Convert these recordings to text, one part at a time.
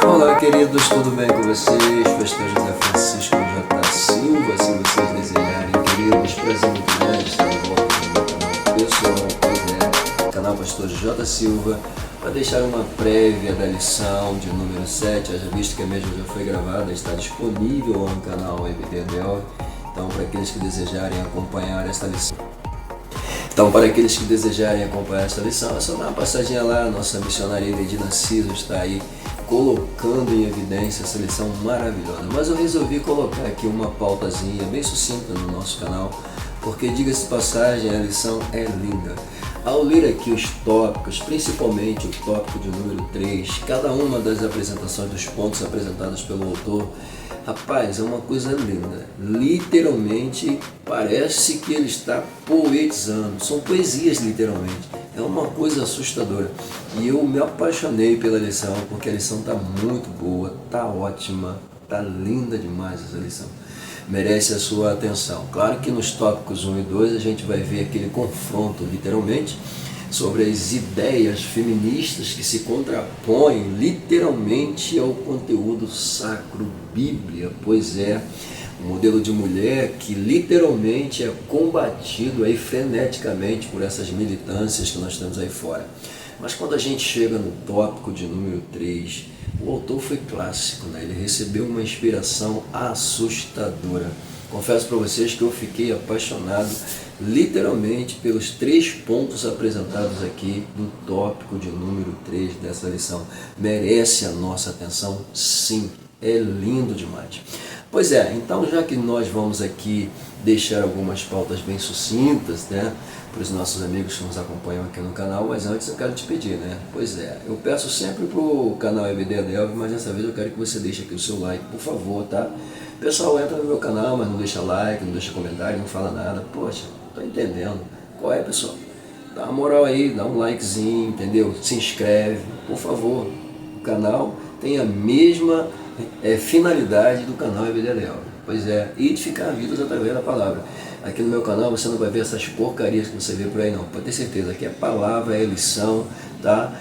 Olá, queridos, tudo bem com vocês? Pastor José Francisco J. Silva, se vocês desejarem, queridos, prazer muito grande estar de volta no meu canal pessoal, pois é, canal Pastor J. Silva, para deixar uma prévia da lição de número 7, haja visto que a mesma já foi gravada, está disponível no canal EBDL, então para aqueles que desejarem acompanhar esta lição. É só dar uma passadinha lá, nossa missionária Edina Ciso está aí colocando em evidência essa lição maravilhosa. Mas eu resolvi colocar aqui uma pautazinha bem sucinta no nosso canal, porque, diga-se de passagem, a lição é linda. Ao ler aqui os tópicos, principalmente o tópico de número 3, cada uma das apresentações dos pontos apresentados pelo autor, rapaz, é uma coisa linda. Literalmente parece que ele está poetizando. São poesias, literalmente. É uma coisa assustadora. E eu me apaixonei pela lição, porque a lição está muito boa, está ótima, está linda demais essa lição. Merece a sua atenção. Claro que nos tópicos 1 e 2 a gente vai ver aquele confronto, literalmente, sobre as ideias feministas que se contrapõem literalmente ao conteúdo sacro, Bíblia, pois é, um modelo de mulher que literalmente é combatido aí freneticamente por essas militâncias que nós temos aí fora. Mas quando a gente chega no tópico de número 3, o autor foi clássico, né? Ele recebeu uma inspiração assustadora. Confesso para vocês que eu fiquei apaixonado literalmente pelos 3 pontos apresentados aqui no tópico de número 3 dessa lição. Merece a nossa atenção? Sim, é lindo demais. Pois é, então já que nós vamos aqui deixar algumas pautas bem sucintas, né, para os nossos amigos que nos acompanham aqui no canal, mas antes eu quero te pedir, né? Pois é, eu peço sempre para o canal EBD Adelve, mas dessa vez eu quero que você deixe aqui o seu like, por favor, tá? Pessoal, entra no meu canal, mas não deixa like, não deixa comentário, não fala nada. Poxa, tô entendendo. Qual é, pessoal? Dá uma moral aí, dá um likezinho, entendeu? Se inscreve, por favor. O canal tem a mesma finalidade do canal EBD Adelve. Pois é, edificar vidas através da palavra. Aqui no meu canal você não vai ver essas porcarias que você vê por aí não. Pode ter certeza, aqui é palavra, é lição, tá?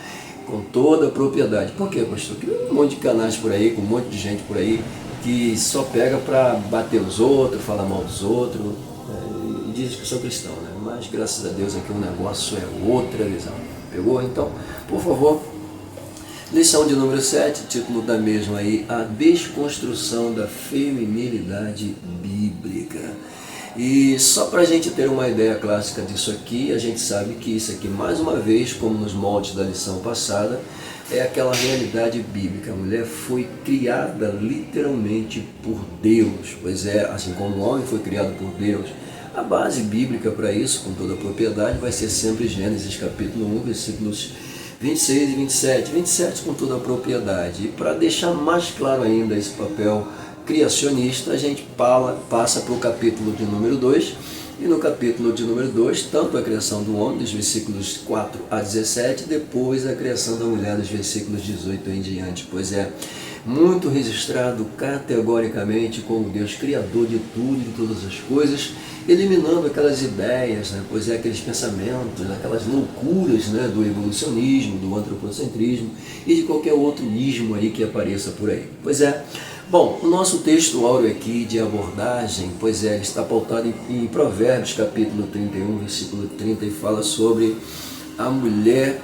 Com toda a propriedade. Por quê, pastor? Porque tem um monte de canais por aí, com um monte de gente por aí, que só pega para bater os outros, falar mal dos outros, e diz que sou cristão, né? Mas graças a Deus aqui o negócio é outra visão. Pegou? Então, por favor, lição de número 7, título da mesma aí, a desconstrução da feminilidade bíblica. E só para a gente ter uma ideia clássica disso aqui, a gente sabe que isso aqui, mais uma vez, como nos moldes da lição passada, é aquela realidade bíblica. A mulher foi criada literalmente por Deus, pois é, assim como o homem foi criado por Deus. A base bíblica para isso, com toda a propriedade, vai ser sempre Gênesis capítulo 1, versículos 26 e 27. 27 com toda a propriedade. E para deixar mais claro ainda esse papel criacionista, a gente passa para o capítulo de número 2, e no capítulo de número 2, tanto a criação do homem, dos versículos 4 a 17, depois a criação da mulher, dos versículos 18 em diante. Pois é, muito registrado categoricamente como Deus criador de tudo e de todas as coisas, eliminando aquelas ideias, né? Pois é, aqueles pensamentos, aquelas loucuras, né? Do evolucionismo, do antropocentrismo e de qualquer outro ismo aí que apareça por aí. Pois é. Bom, o nosso texto áureo aqui de abordagem, pois é, está pautado em Provérbios capítulo 31, versículo 30, e fala sobre a mulher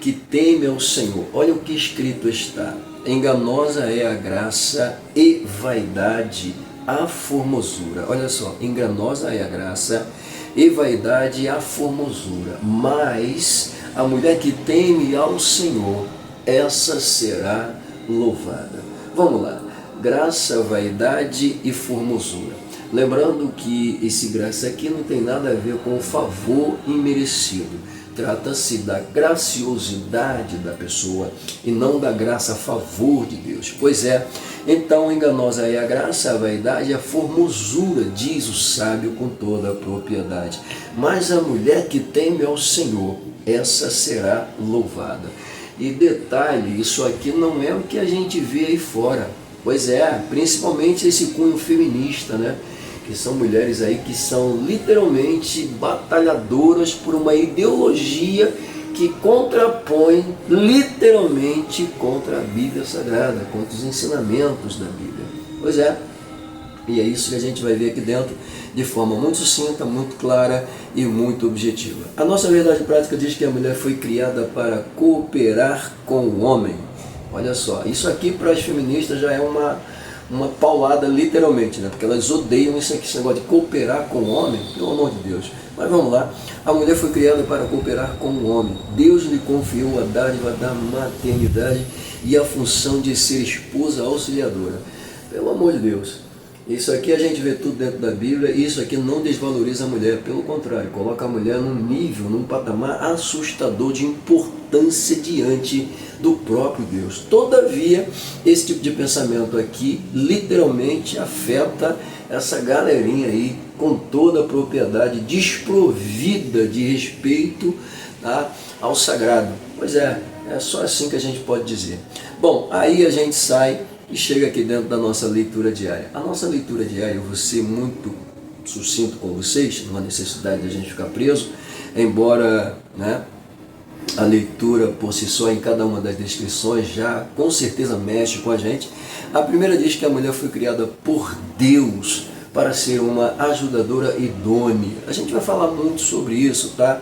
que teme ao Senhor. Olha o que escrito está: enganosa é a graça e vaidade a formosura. Olha só, enganosa é a graça e vaidade a formosura, mas a mulher que teme ao Senhor, essa será louvada. Vamos lá. Graça, vaidade e formosura. Lembrando que esse graça aqui não tem nada a ver com o favor imerecido. Trata-se da graciosidade da pessoa e não da graça a favor de Deus. Pois é, então enganosa é a graça, a vaidade e a formosura, diz o sábio com toda a propriedade. Mas a mulher que teme ao Senhor, essa será louvada. E detalhe, isso aqui não é o que a gente vê aí fora. Pois é, principalmente esse cunho feminista, né? Que são mulheres aí que são literalmente batalhadoras por uma ideologia que contrapõe literalmente contra a Bíblia Sagrada, contra os ensinamentos da Bíblia. Pois é, e é isso que a gente vai ver aqui dentro de forma muito sucinta, muito clara e muito objetiva. A nossa verdade prática diz que a mulher foi criada para cooperar com o homem. Olha só, isso aqui para as feministas já é uma paulada literalmente, né? Porque elas odeiam isso aqui, esse negócio de cooperar com o homem, pelo amor de Deus. Mas vamos lá, a mulher foi criada para cooperar com o homem. Deus lhe confiou a dádiva da maternidade e a função de ser esposa auxiliadora. Pelo amor de Deus. Isso aqui a gente vê tudo dentro da Bíblia e isso aqui não desvaloriza a mulher, pelo contrário, coloca a mulher num nível, num patamar assustador de importância diante do próprio Deus. Todavia, esse tipo de pensamento aqui literalmente afeta essa galerinha aí com toda a propriedade, desprovida de respeito, tá, ao sagrado. Pois é só assim que a gente pode dizer. Bom, aí a gente sai e chega aqui dentro da nossa leitura diária. A nossa leitura diária, eu vou ser muito sucinto com vocês, não há necessidade de a gente ficar preso, embora, né, a leitura por si só em cada uma das descrições já com certeza mexe com a gente. A primeira diz que a mulher foi criada por Deus para ser uma ajudadora idônea. A gente vai falar muito sobre isso, tá?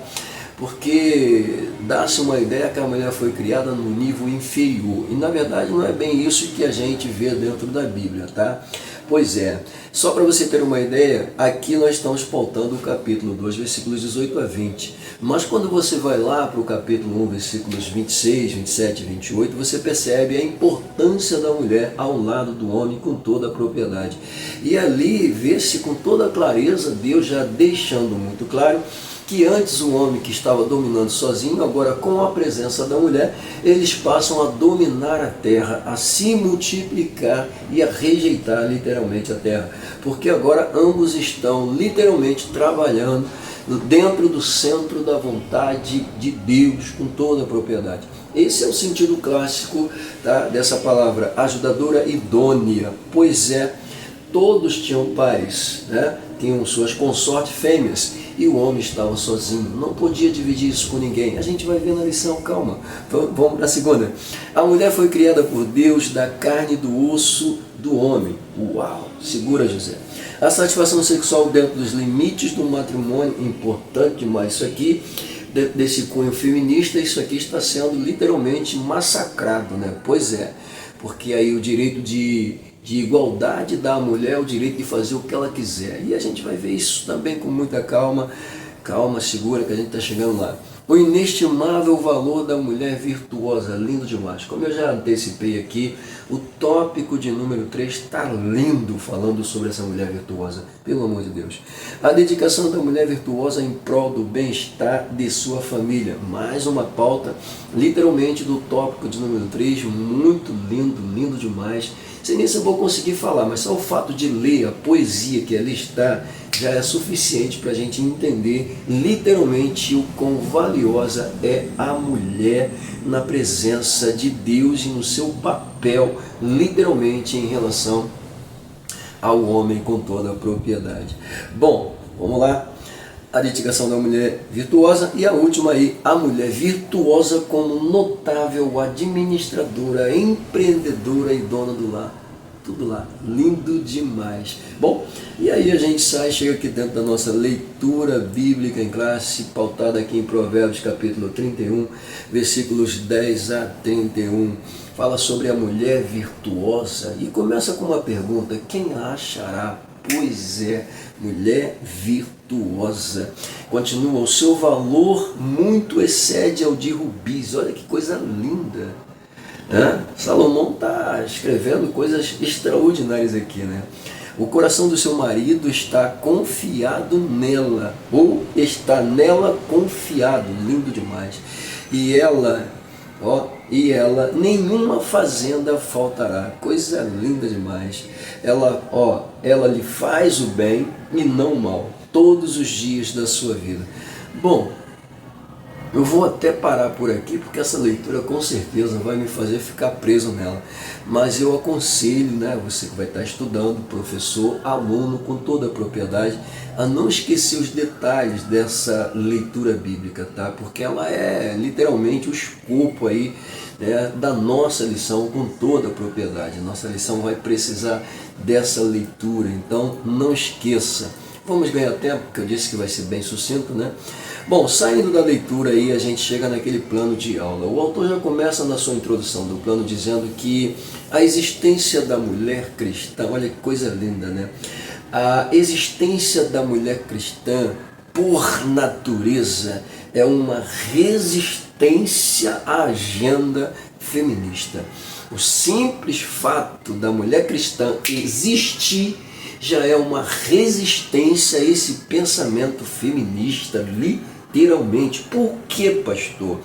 Porque dá-se uma ideia que a mulher foi criada no nível inferior. E na verdade não é bem isso que a gente vê dentro da Bíblia, tá? Pois é, só para você ter uma ideia, aqui nós estamos pautando o capítulo 2, versículos 18 a 20. Mas quando você vai lá para o capítulo 1, versículos 26, 27 e 28, você percebe a importância da mulher ao lado do homem com toda a propriedade. E ali vê-se com toda a clareza, Deus já deixando muito claro, que antes o homem que estava dominando sozinho, agora com a presença da mulher, eles passam a dominar a terra, a se multiplicar e a rejeitar literalmente a terra. Porque agora ambos estão literalmente trabalhando dentro do centro da vontade de Deus com toda a propriedade. Esse é o sentido clássico, tá, dessa palavra, ajudadora idônea. Pois é, todos tinham pares, né? Tinham suas consortes fêmeas, e o homem estava sozinho, não podia dividir isso com ninguém. A gente vai ver na lição, calma, vamos para a segunda. A mulher foi criada por Deus da carne e do osso do homem. Uau, segura, José. A satisfação sexual dentro dos limites do matrimônio, importante demais isso aqui, desse cunho feminista, isso aqui está sendo literalmente massacrado, né? Pois é, porque aí o direito de igualdade da mulher, o direito de fazer o que ela quiser. E a gente vai ver isso também com muita calma, segura que a gente está chegando lá. O inestimável valor da mulher virtuosa, lindo demais. Como eu já antecipei aqui, o tópico de número 3 está lindo falando sobre essa mulher virtuosa, pelo amor de Deus. A dedicação da mulher virtuosa em prol do bem-estar de sua família. Mais uma pauta, literalmente, do tópico de número 3, muito lindo, lindo demais. Sem nem se eu vou conseguir falar, mas só o fato de ler a poesia que ali está já é suficiente para a gente entender literalmente o quão valiosa é a mulher na presença de Deus e no seu papel, literalmente, em relação ao homem com toda a propriedade. Bom, vamos lá. A dedicação da mulher virtuosa e a última aí, a mulher virtuosa como notável administradora, empreendedora e dona do lar. Tudo lá, lindo demais. Bom, e aí a gente chega aqui dentro da nossa leitura bíblica em classe, pautada aqui em Provérbios capítulo 31, versículos 10 a 31. Fala sobre a mulher virtuosa e começa com uma pergunta: quem a achará? Pois é, mulher virtuosa. Continua, o seu valor muito excede ao de rubis. Olha que coisa linda. Salomão está escrevendo coisas extraordinárias aqui, né? O coração do seu marido está confiado nela, ou está nela confiado, lindo demais. E ela, nenhuma fazenda faltará, coisa linda demais. Ela lhe faz o bem e não o mal, todos os dias da sua vida. Bom, Eu vou até parar por aqui, porque essa leitura com certeza vai me fazer ficar preso nela. Mas eu aconselho, né, você que vai estar estudando, professor, aluno, com toda a propriedade, a não esquecer os detalhes dessa leitura bíblica, tá? Porque ela é literalmente o escopo aí, né, da nossa lição com toda a propriedade. Nossa lição vai precisar dessa leitura, então não esqueça. Vamos ganhar tempo, porque eu disse que vai ser bem sucinto, né? Bom, saindo da leitura aí, a gente chega naquele plano de aula. O autor já começa na sua introdução do plano dizendo que a existência da mulher cristã, olha que coisa linda, né? A existência da mulher cristã, por natureza, é uma resistência à agenda feminista. O simples fato da mulher cristã existir já é uma resistência a esse pensamento feminista, literalmente. Por que, pastor?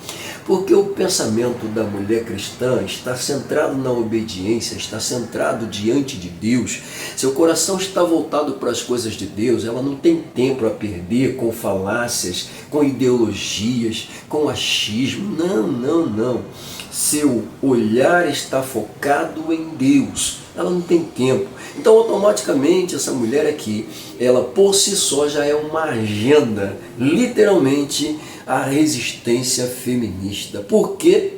Porque o pensamento da mulher cristã está centrado na obediência, está centrado diante de Deus. Seu coração está voltado para as coisas de Deus, ela não tem tempo a perder com falácias, com ideologias, com achismo. Não, não, não. Seu olhar está focado em Deus. Ela não tem tempo. Então, automaticamente, essa mulher aqui, ela por si só já é uma agenda, literalmente, a resistência feminista. Porque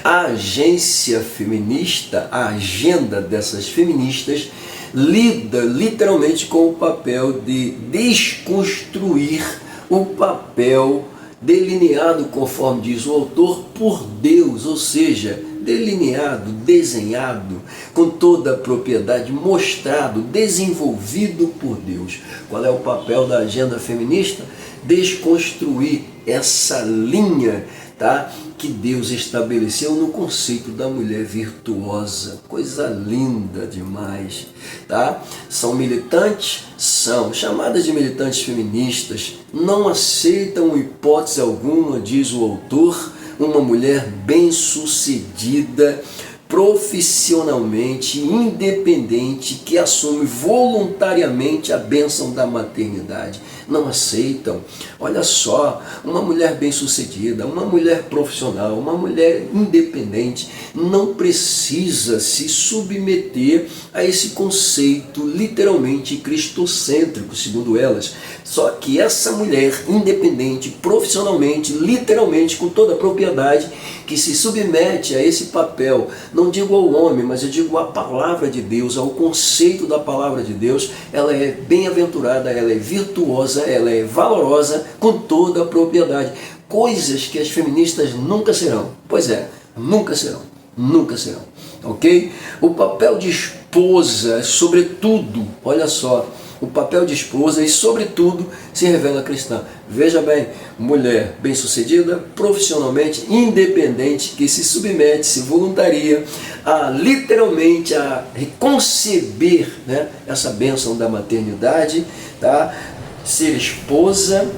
a agência feminista, a agenda dessas feministas, lida literalmente com o papel de desconstruir o papel delineado, conforme diz o autor, por Deus, ou seja, delineado, desenhado, com toda a propriedade, mostrado, desenvolvido por Deus. Qual é o papel da agenda feminista? Desconstruir essa linha, tá, que Deus estabeleceu no conceito da mulher virtuosa. Coisa linda demais, tá? São militantes? São chamadas de militantes feministas, não aceitam hipótese alguma, diz o autor, uma mulher bem-sucedida, profissionalmente independente, que assume voluntariamente a bênção da maternidade. Não aceitam. Olha só, uma mulher bem-sucedida, uma mulher profissional, uma mulher independente, não precisa se submeter a esse conceito literalmente cristocêntrico, segundo elas. Só que essa mulher independente, profissionalmente, literalmente, com toda a propriedade, que se submete a esse papel, não digo ao homem, mas eu digo à palavra de Deus, ao conceito da palavra de Deus, ela é bem-aventurada, ela é virtuosa, ela é valorosa com toda a propriedade. Coisas que as feministas nunca serão. Pois é, nunca serão. Nunca serão. Ok? O papel de esposa, sobretudo, olha só, o papel de esposa e, sobretudo, se revela cristã. Veja bem, mulher bem-sucedida, profissionalmente independente, que se submete, se voluntaria a literalmente a conceber, né, essa bênção da maternidade, tá? Ser esposa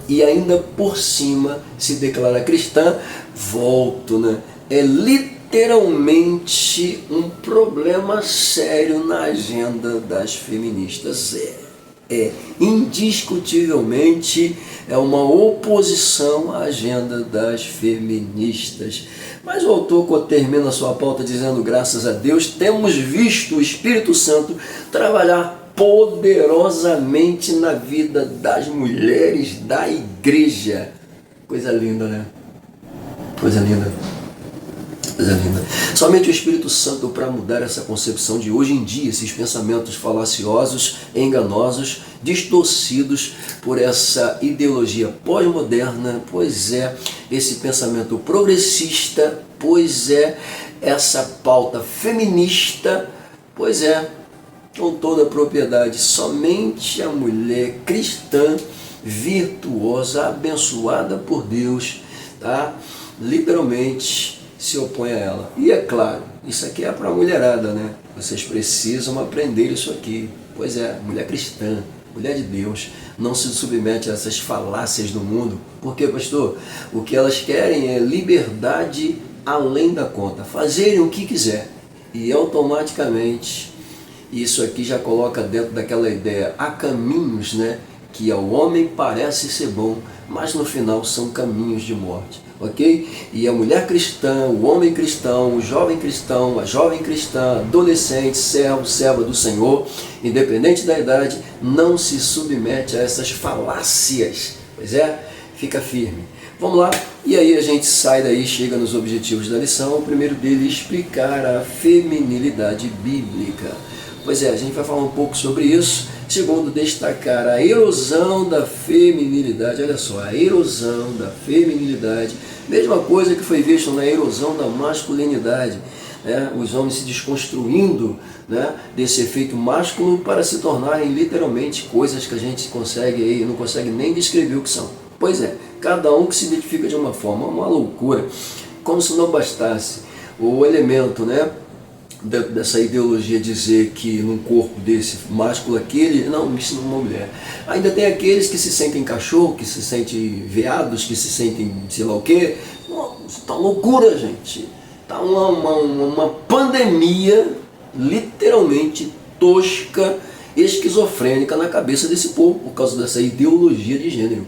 e ainda por cima se declara cristã. Volto, né? É literalmente um problema sério na agenda das feministas. Indiscutivelmente é uma oposição à agenda das feministas. Mas o autor termina a sua pauta dizendo: graças a Deus temos visto o Espírito Santo trabalhar poderosamente na vida das mulheres da igreja. Coisa linda, né? Coisa linda. Coisa linda. Somente o Espírito Santo para mudar essa concepção de hoje em dia, esses pensamentos falaciosos, enganosos, distorcidos por essa ideologia pós-moderna, pois é, esse pensamento progressista, pois é, essa pauta feminista, pois é, com toda a propriedade. Somente a mulher cristã, virtuosa, abençoada por Deus, tá? Literalmente se opõe a ela. E é claro, isso aqui é para a mulherada, né? Vocês precisam aprender isso aqui. Pois é, mulher cristã, mulher de Deus, não se submete a essas falácias do mundo. Por quê, pastor? O que elas querem é liberdade além da conta, fazerem o que quiser. E automaticamente isso aqui já coloca dentro daquela ideia, há caminhos, né, que ao homem parece ser bom, mas no final são caminhos de morte, ok? E a mulher cristã, o homem cristão, o jovem cristão, a jovem cristã, adolescente, servo, serva do Senhor, independente da idade, não se submete a essas falácias, pois é, fica firme. Vamos lá, e aí a gente sai daí, chega nos objetivos da lição. O primeiro dele, explicar a feminilidade bíblica. Pois é, a gente vai falar um pouco sobre isso. Segundo, destacar a erosão da feminilidade. Olha só, a erosão da feminilidade, mesma coisa que foi visto na erosão da masculinidade, né? Os homens se desconstruindo, né, desse efeito másculo para se tornarem literalmente coisas que a gente não consegue nem descrever o que são. Pois é, cada um que se identifica de uma forma, uma loucura, como se não bastasse o elemento, né, dessa ideologia dizer que num corpo desse másculo aquele, não, isso não é uma mulher. Ainda tem aqueles que se sentem cachorro, que se sentem veados, que se sentem sei lá o quê. Isso tá loucura, gente. Tá uma pandemia literalmente tosca, esquizofrênica na cabeça desse povo por causa dessa ideologia de gênero.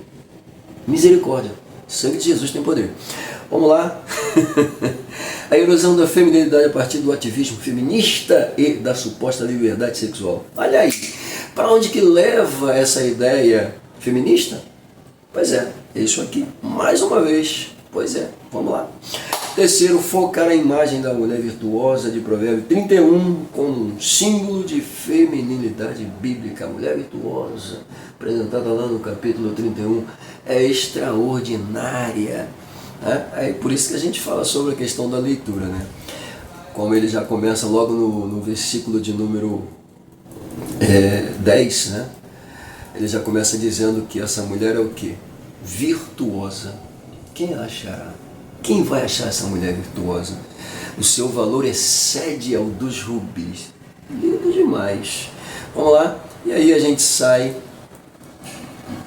Misericórdia, sangue de Jesus tem poder. Vamos lá. A erosão da feminilidade a partir do ativismo feminista e da suposta liberdade sexual. Olha aí, para onde que leva essa ideia feminista? Pois é isso aqui, mais uma vez. Pois é, vamos lá. Terceiro, focar a imagem da mulher virtuosa de Provérbios 31 como um símbolo de feminilidade bíblica. A mulher virtuosa, apresentada lá no capítulo 31, é extraordinária. É por isso que a gente fala sobre a questão da leitura, né? Como ele já começa logo no versículo de número 10, né? Ele já começa dizendo que essa mulher é o quê? Virtuosa. Quem achará? Quem vai achar essa mulher virtuosa? O seu valor excede ao dos rubis. Lindo demais. Vamos lá? E aí a gente sai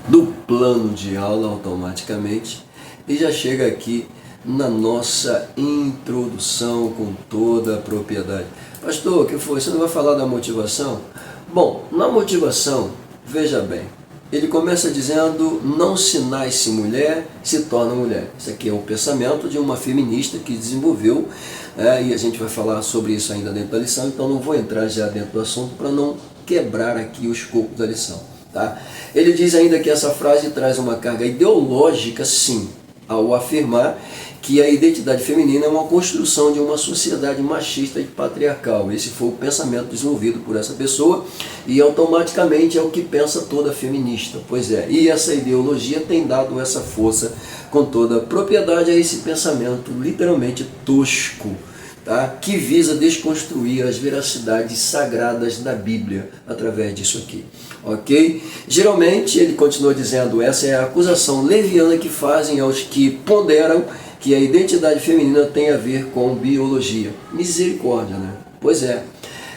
do plano de aula automaticamente e já chega aqui na nossa introdução com toda a propriedade. Pastor, o que foi? Você não vai falar da motivação? Bom, na motivação, veja bem, ele começa dizendo, não se nasce mulher, se torna mulher. Isso aqui é o pensamento de uma feminista que desenvolveu, e a gente vai falar sobre isso ainda dentro da lição, então não vou entrar já dentro do assunto para não quebrar aqui o escopo da lição. Tá? Ele diz ainda que essa frase traz uma carga ideológica, sim, ao afirmar que a identidade feminina é uma construção de uma sociedade machista e patriarcal. Esse foi o pensamento desenvolvido por essa pessoa e automaticamente é o que pensa toda feminista. Pois é, e essa ideologia tem dado essa força com toda a propriedade a esse pensamento literalmente tosco, tá? Que visa desconstruir as veracidades sagradas da Bíblia através disso aqui. Ok? Geralmente, ele continua dizendo, essa é a acusação leviana que fazem aos que ponderam que a identidade feminina tem a ver com biologia. Misericórdia, né? Pois é.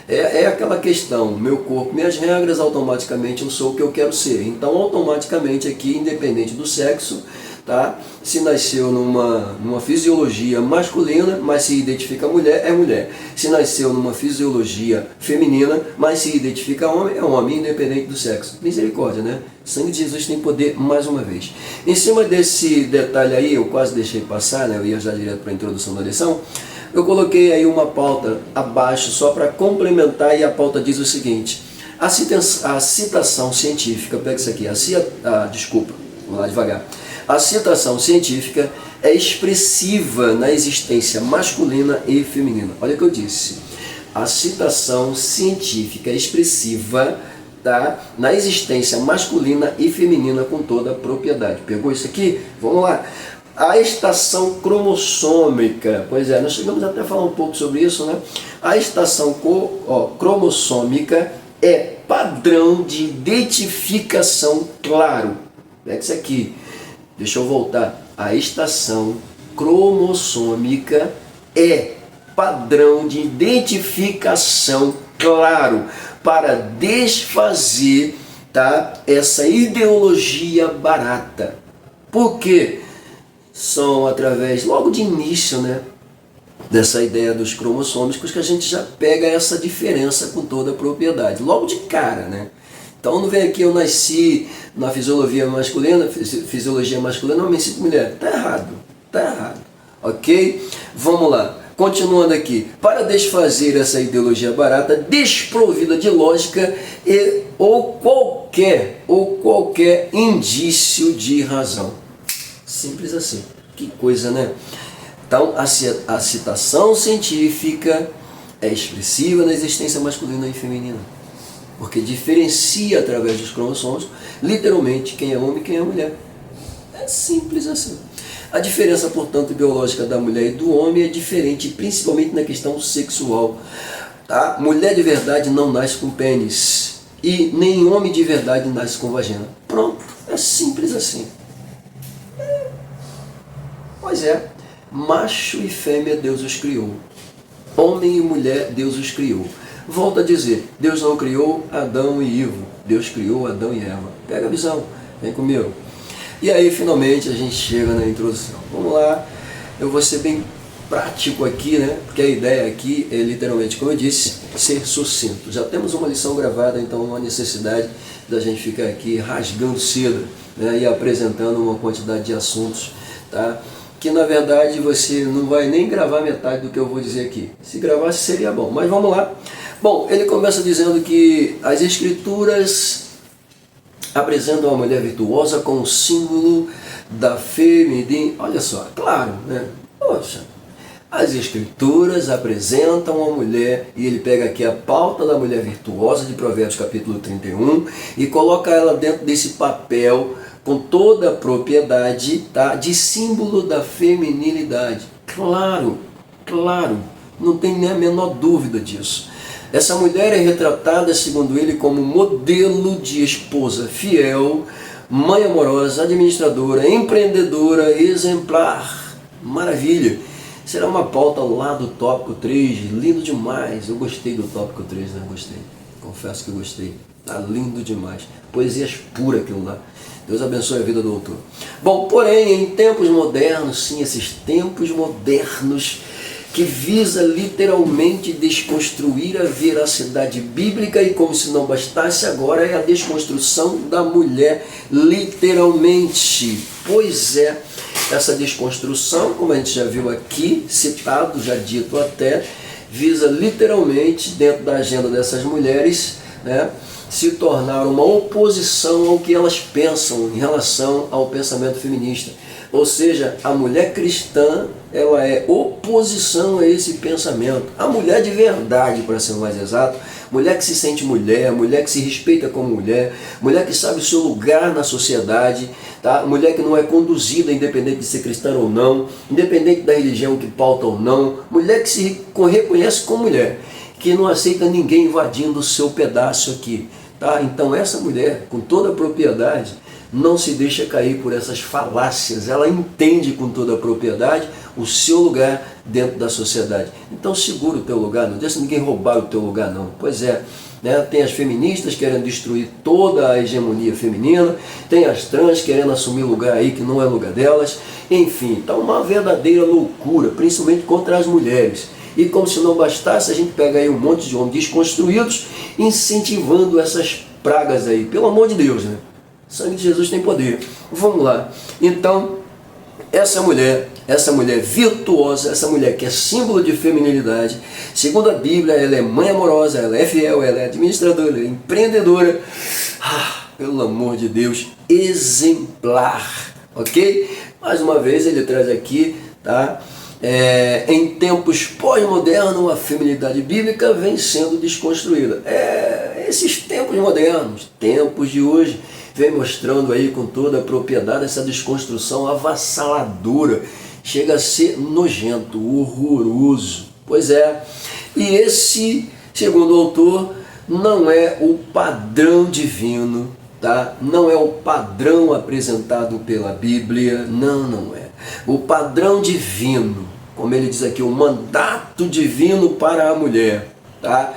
É aquela questão, meu corpo, minhas regras, automaticamente eu sou o que eu quero ser. Então, automaticamente aqui, independente do sexo, tá? Se nasceu numa fisiologia masculina, mas se identifica mulher, é mulher. Se nasceu numa fisiologia feminina, mas se identifica homem, é homem, independente do sexo. Misericórdia, né? O sangue de Jesus tem poder mais uma vez. Em cima desse detalhe aí, eu quase deixei passar, né? Eu ia já direto para a introdução da lição. Eu coloquei aí uma pauta abaixo só para complementar e a pauta diz o seguinte. A citação científica, pega isso aqui, desculpa, vamos lá devagar. A citação científica é expressiva na existência masculina e feminina. Olha o que eu disse. A citação científica é expressiva, tá, na existência masculina e feminina com toda a propriedade. Pegou isso aqui? Vamos lá. A estação cromossômica, pois é, nós chegamos até a falar um pouco sobre isso, né? A estação cromossômica é padrão de identificação claro. Pega isso aqui. Deixa eu voltar. A estação cromossômica é padrão de identificação claro para desfazer, tá, essa ideologia barata. Por quê? São através, logo de início, né, dessa ideia dos cromossômicos que a gente já pega essa diferença com toda a propriedade. Logo de cara, né? Então não vem aqui, eu nasci na fisiologia masculina, mas me sinto mulher. Está errado, está errado. Ok? Vamos lá. Continuando aqui, para desfazer essa ideologia barata, desprovida de lógica ou qualquer indício de razão. Simples assim. Que coisa, né? Então, a citação científica é expressiva na existência masculina e feminina, porque diferencia através dos cromossomos, literalmente, quem é homem e quem é mulher. É simples assim. A diferença, portanto, biológica da mulher e do homem é diferente, principalmente na questão sexual. Tá? Mulher de verdade não nasce com pênis e nem homem de verdade nasce com vagina. Pronto, é simples assim. Pois é, macho e fêmea Deus os criou. Homem e mulher Deus os criou. Volto a dizer, Deus não criou Adão e Ivo, Deus criou Adão e Eva. Pega a visão, vem comigo. E aí, finalmente, a gente chega na introdução. Vamos lá, eu vou ser bem prático aqui, né? Porque a ideia aqui é literalmente, como eu disse, ser sucinto. Já temos uma lição gravada, então não há necessidade da gente ficar aqui rasgando seda, né? E apresentando uma quantidade de assuntos, tá? Que na verdade você não vai nem gravar metade do que eu vou dizer aqui. Se gravasse seria bom, mas vamos lá. Bom, ele começa dizendo que as escrituras apresentam a mulher virtuosa como símbolo da feminilidade. Olha só, claro, né? Poxa, as escrituras apresentam a mulher, e ele pega aqui a pauta da mulher virtuosa de Provérbios capítulo 31 e coloca ela dentro desse papel com toda a propriedade, tá? De símbolo da feminilidade. Claro, claro, não tem nem a menor dúvida disso. Essa mulher é retratada, segundo ele, como modelo de esposa fiel, mãe amorosa, administradora, empreendedora, exemplar. Maravilha! Será uma pauta lá do tópico 3, lindo demais. Eu gostei do tópico 3, né? Gostei. Confesso que eu gostei. Tá lindo demais. Poesias puras aquilo lá. Deus abençoe a vida do autor. Bom, porém, em tempos modernos, sim, esses tempos modernos, que visa literalmente desconstruir a veracidade bíblica, e como se não bastasse, agora é a desconstrução da mulher literalmente. Pois é, essa desconstrução, como a gente já viu aqui, citado, já dito até, visa literalmente, dentro da agenda dessas mulheres, né, se tornar uma oposição ao que elas pensam em relação ao pensamento feminista. Ou seja, a mulher cristã, ela é oposição a esse pensamento. A mulher de verdade, para ser mais exato, mulher que se sente mulher, mulher que se respeita como mulher, mulher que sabe o seu lugar na sociedade, tá? Mulher que não é conduzida independente de ser cristã ou não, independente da religião que pauta ou não, mulher que se reconhece como mulher, que não aceita ninguém invadindo o seu pedaço aqui. Tá? Então essa mulher, com toda a propriedade, não se deixa cair por essas falácias. Ela entende com toda a propriedade o seu lugar dentro da sociedade. Então segura o teu lugar, não deixa ninguém roubar o teu lugar não. Pois é, né? Tem as feministas querendo destruir toda a hegemonia feminina, tem as trans querendo assumir lugar aí que não é lugar delas. Enfim, está uma verdadeira loucura, principalmente contra as mulheres. E como se não bastasse, a gente pega aí um monte de homens desconstruídos incentivando essas pragas aí. Pelo amor de Deus, né? O sangue de Jesus tem poder. Vamos lá. Então, essa mulher virtuosa, essa mulher que é símbolo de feminilidade, segundo a Bíblia, ela é mãe amorosa, ela é fiel, ela é administradora, ela é empreendedora. Pelo amor de Deus, exemplar. Ok? Mais uma vez ele traz aqui, tá? Em tempos pós-modernos, a feminilidade bíblica vem sendo desconstruída. Esses tempos modernos, tempos de hoje, vem mostrando aí com toda a propriedade essa desconstrução avassaladora. Chega a ser nojento, horroroso. Pois é, e esse, segundo o autor, não é o padrão divino, tá? Não é o padrão apresentado pela Bíblia, não é. O padrão divino, como ele diz aqui, o mandato divino para a mulher, tá?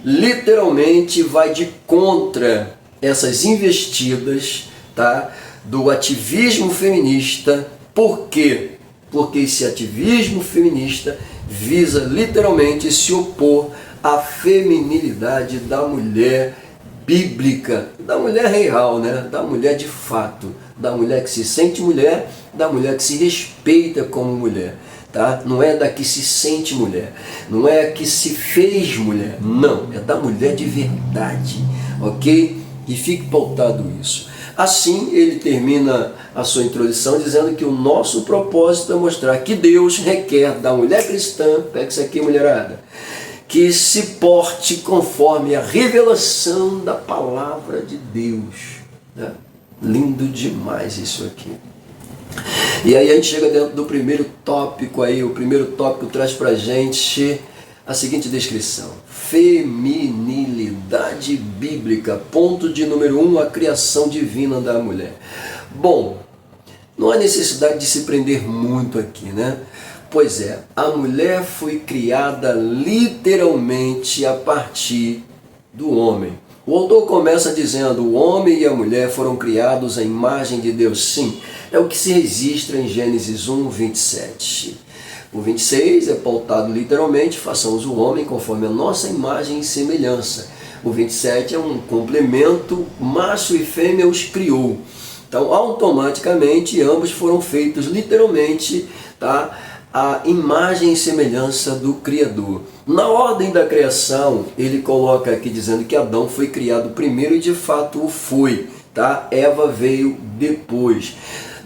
Literalmente vai de contra essas investidas, tá? Do ativismo feminista. Por quê? Porque esse ativismo feminista visa literalmente se opor à feminilidade da mulher bíblica, da mulher real, né? Da mulher de fato, da mulher que se sente mulher, da mulher que se respeita como mulher. Tá? Não é da que se sente mulher, não é a que se fez mulher, não, é da mulher de verdade, ok? E fique pautado isso. Assim, ele termina a sua introdução dizendo que o nosso propósito é mostrar que Deus requer da mulher cristã, pega isso aqui, mulherada, que se porte conforme a revelação da palavra de Deus. Né? Lindo demais isso aqui. E aí a gente chega dentro do primeiro tópico aí, o primeiro tópico traz pra gente a seguinte descrição: feminilidade bíblica, ponto de número 1, a criação divina da mulher. Bom, não há necessidade de se prender muito aqui, né? Pois é, a mulher foi criada literalmente a partir do homem. O autor começa dizendo: o homem e a mulher foram criados à imagem de Deus. Sim, é o que se registra em Gênesis 1, 27. O 26 é pautado literalmente: façamos o homem conforme a nossa imagem e semelhança. O 27 é um complemento: macho e fêmea os criou. Então, automaticamente, ambos foram feitos literalmente, tá? A imagem e semelhança do Criador. Na ordem da criação, ele coloca aqui dizendo que Adão foi criado primeiro e de fato o foi, tá? Eva veio depois.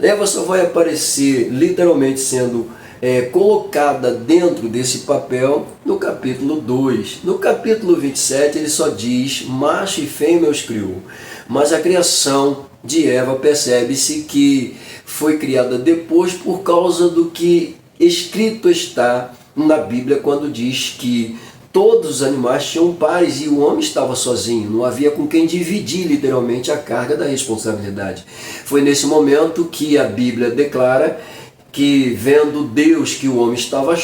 Eva só vai aparecer literalmente sendo colocada dentro desse papel no capítulo 2. No capítulo 27 ele só diz: macho e fêmea os criou. Mas a criação de Eva percebe-se que foi criada depois por causa do que escrito está na Bíblia quando diz que todos os animais tinham pares e o homem estava sozinho, não havia com quem dividir literalmente a carga da responsabilidade. Foi nesse momento que a Bíblia declara que vendo Deus que o homem estava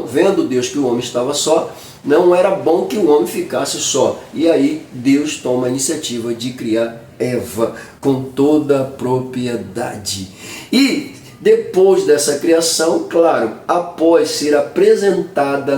vendo Deus que o homem estava só, não era bom que o homem ficasse só. E aí Deus toma a iniciativa de criar Eva com toda a propriedade. E depois dessa criação, claro, após ser apresentada,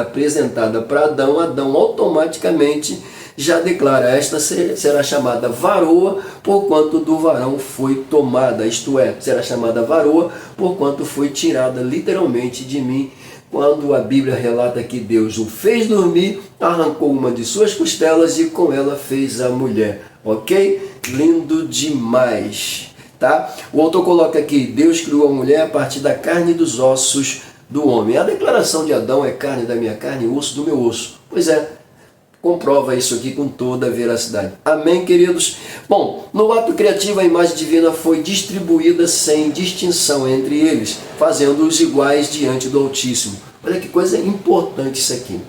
apresentada para Adão, Adão automaticamente já declara: esta será chamada varoa, porquanto do varão foi tomada, isto é, será chamada varoa, porquanto foi tirada literalmente de mim. Quando a Bíblia relata que Deus o fez dormir, arrancou uma de suas costelas e com ela fez a mulher. Ok? Lindo demais. Tá? O autor coloca aqui: Deus criou a mulher a partir da carne e dos ossos do homem. A declaração de Adão é carne da minha carne e osso do meu osso. Pois é, comprova isso aqui com toda a veracidade. Amém, queridos? Bom, no ato criativo a imagem divina foi distribuída sem distinção entre eles, fazendo-os iguais diante do Altíssimo. Olha que coisa importante isso aqui.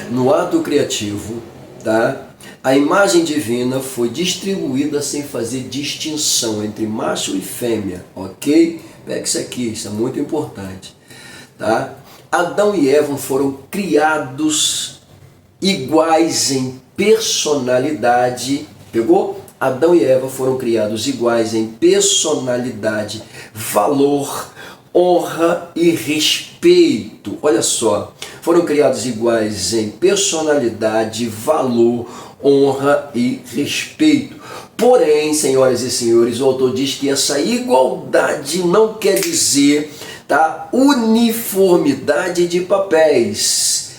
No ato criativo, tá? A imagem divina foi distribuída sem fazer distinção entre macho e fêmea, ok? Pega isso aqui, isso é muito importante, tá? Adão e Eva foram criados iguais em personalidade, pegou? Adão e Eva foram criados iguais em personalidade, valor, honra e respeito. Olha só, foram criados iguais em personalidade, valor, honra e respeito. Porém, senhoras e senhores, o autor diz que essa igualdade não quer dizer, tá, uniformidade de papéis.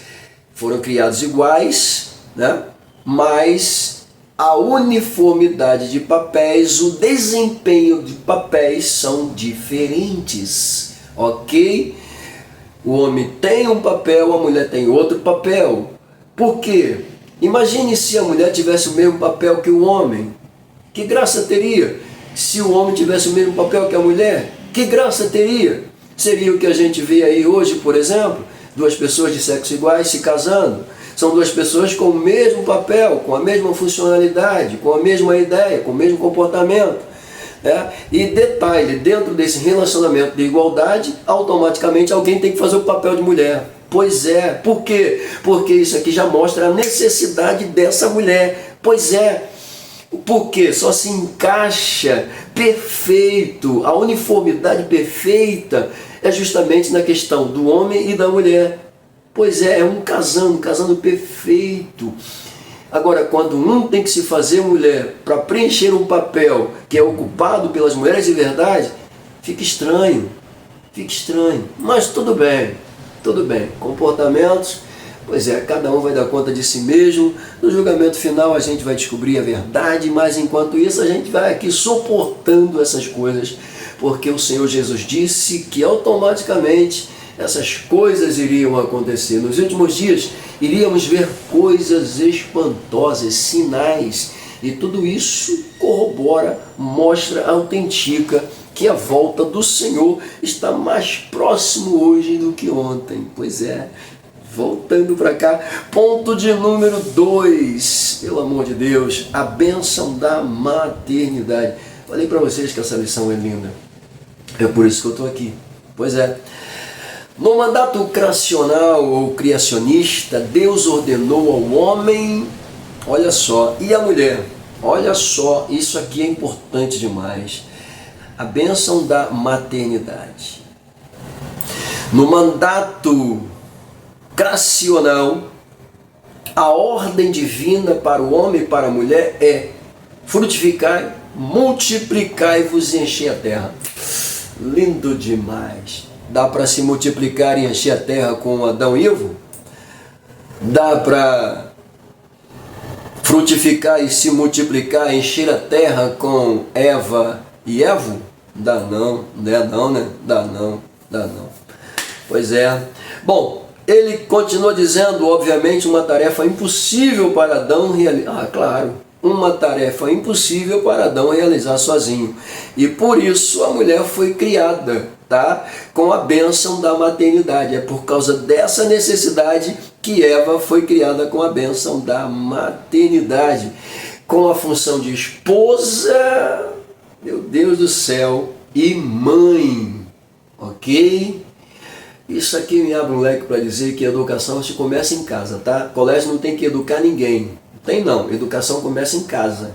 Foram criados iguais, né? Mas a uniformidade de papéis, o desempenho de papéis são diferentes, ok? O homem tem um papel, a mulher tem outro papel. Por quê? Imagine se a mulher tivesse o mesmo papel que o homem. Que graça teria? Se o homem tivesse o mesmo papel que a mulher, que graça teria? Seria o que a gente vê aí hoje, por exemplo, duas pessoas de sexo iguais se casando. São duas pessoas com o mesmo papel, com a mesma funcionalidade, com a mesma ideia, com o mesmo comportamento. E detalhe, dentro desse relacionamento de igualdade, automaticamente alguém tem que fazer o papel de mulher. Pois é, por quê? Porque isso aqui já mostra a necessidade dessa mulher. Pois é, porque só se encaixa perfeito, a uniformidade perfeita é justamente na questão do homem e da mulher. Pois é, é um casando perfeito. Agora, quando um tem que se fazer mulher para preencher um papel que é ocupado pelas mulheres de verdade, fica estranho, mas tudo bem, comportamentos, pois é, cada um vai dar conta de si mesmo, no julgamento final a gente vai descobrir a verdade, mas enquanto isso a gente vai aqui suportando essas coisas, porque o Senhor Jesus disse que automaticamente essas coisas iriam acontecer. Nos últimos dias iríamos ver coisas espantosas, sinais, e tudo isso corrobora, mostra, autentica que a volta do Senhor está mais próximo hoje do que ontem. Pois é, voltando para cá, ponto de número 2, pelo amor de Deus, a bênção da maternidade. Falei para vocês que essa lição é linda, é por isso que eu estou aqui. Pois é, no mandato criacional ou criacionista, Deus ordenou ao homem, olha só, e à mulher, olha só, isso aqui é importante demais, a bênção da maternidade. No mandato criacional, a ordem divina para o homem e para a mulher é: frutificai, multiplicai-vos e enchei a terra. Lindo demais. Dá para se multiplicar e encher a terra com Adão e Eva? Dá para frutificar e se multiplicar, encher a terra com Eva e Evo? Dá não, né? Dá não. Pois é. Bom, ele continua dizendo, obviamente, uma tarefa impossível para Adão realizar. Claro, uma tarefa impossível para Adão realizar sozinho. E por isso a mulher foi criada, tá? Com a bênção da maternidade. É por causa dessa necessidade que Eva foi criada com a bênção da maternidade. Com a função de esposa, meu Deus do céu, e mãe. Ok? Isso aqui me abre um leque para dizer que a educação se começa em casa, tá? Colégio não tem que educar ninguém. Tem não, educação começa em casa.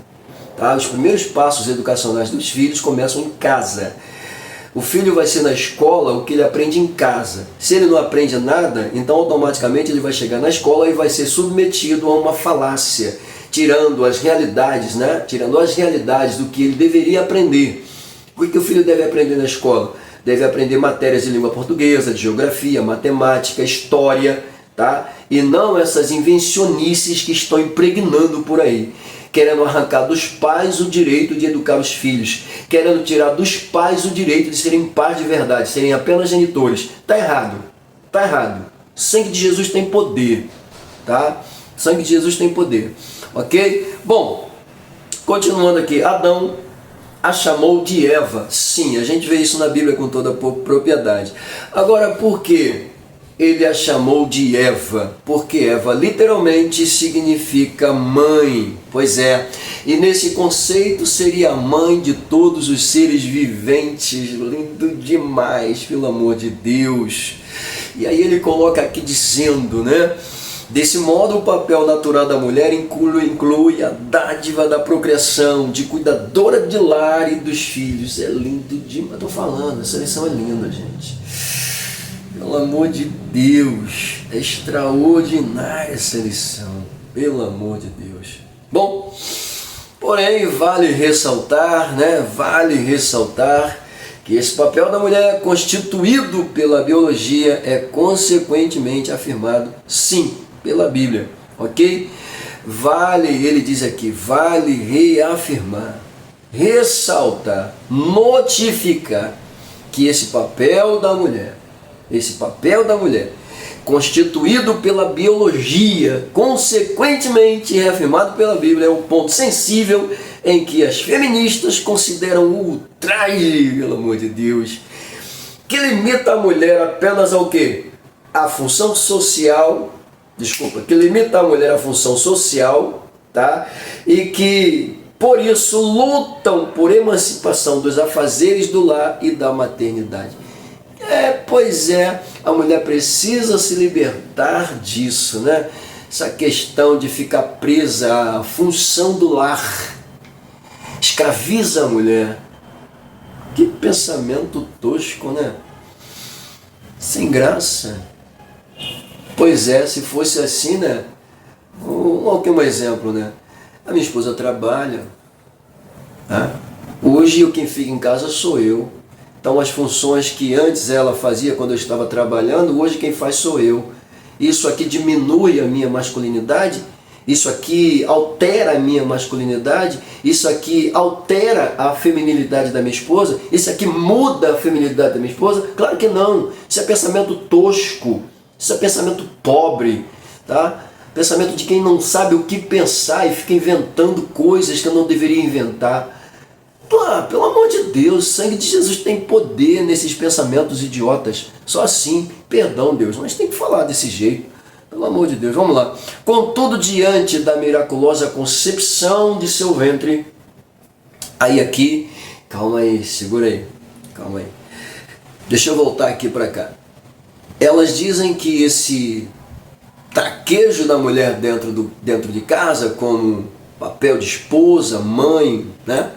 Tá? Os primeiros passos educacionais dos filhos começam em casa. O filho vai ser na escola o que ele aprende em casa. Se ele não aprende nada, então automaticamente ele vai chegar na escola e vai ser submetido a uma falácia, tirando as realidades, né? Tirando as realidades do que ele deveria aprender. O que o filho deve aprender na escola? Deve aprender matérias de língua portuguesa, de geografia, matemática, história, tá? E não essas invencionices que estão impregnando por aí, querendo arrancar dos pais o direito de educar os filhos, querendo tirar dos pais o direito de serem pais de verdade, serem apenas genitores. Tá errado, tá errado. Sangue de Jesus tem poder, tá? Sangue de Jesus tem poder, ok? Bom, continuando aqui, Adão a chamou de Eva. Sim, a gente vê isso na Bíblia com toda propriedade. Agora, por que ele a chamou de Eva? Porque Eva literalmente significa mãe. Pois é, e nesse conceito seria a mãe de todos os seres viventes. Lindo demais, pelo amor de Deus. E aí ele coloca aqui dizendo, né? Desse modo, o papel natural da mulher inclui a dádiva da procriação, de cuidadora de lar e dos filhos. É lindo demais. Estou falando, essa lição é linda, gente. Pelo amor de Deus, é extraordinária essa lição. Pelo amor de Deus. Bom, porém, vale ressaltar, né? Vale ressaltar que esse papel da mulher constituído pela biologia é consequentemente afirmado, sim, pela Bíblia, ok? Vale, ele diz aqui, vale reafirmar, ressaltar, notificar que esse papel da mulher, constituído pela biologia, consequentemente reafirmado pela Bíblia, é o ponto sensível em que as feministas consideram o ultraje, pelo amor de Deus, que limita a mulher apenas ao quê? A função social, que limita a mulher à função social, tá? E que, por isso, lutam por emancipação dos afazeres do lar e da maternidade. Pois é, a mulher precisa se libertar disso, né? Essa questão de ficar presa à função do lar escraviza a mulher. Que pensamento tosco, né? Sem graça. Pois é, se fosse assim, né? Um exemplo, né? A minha esposa trabalha, né? Hoje quem fica em casa sou eu. Então as funções que antes ela fazia quando eu estava trabalhando, hoje quem faz sou eu. Isso aqui diminui a minha masculinidade, isso aqui altera a minha masculinidade, isso aqui altera a feminilidade da minha esposa, isso aqui muda a feminilidade da minha esposa? Claro que não. Isso é pensamento tosco, isso é pensamento pobre, tá? Pensamento de quem não sabe o que pensar e fica inventando coisas que eu não deveria inventar. Pelo amor de Deus, o sangue de Jesus tem poder nesses pensamentos idiotas. Só assim, perdão Deus, mas tem que falar desse jeito. Pelo amor de Deus, vamos lá. Contudo, diante da miraculosa concepção de seu ventre, aí aqui, calma aí, segura aí, calma aí. Deixa eu voltar aqui para cá. Elas dizem que esse traquejo da mulher dentro de casa, como papel de esposa, mãe, né?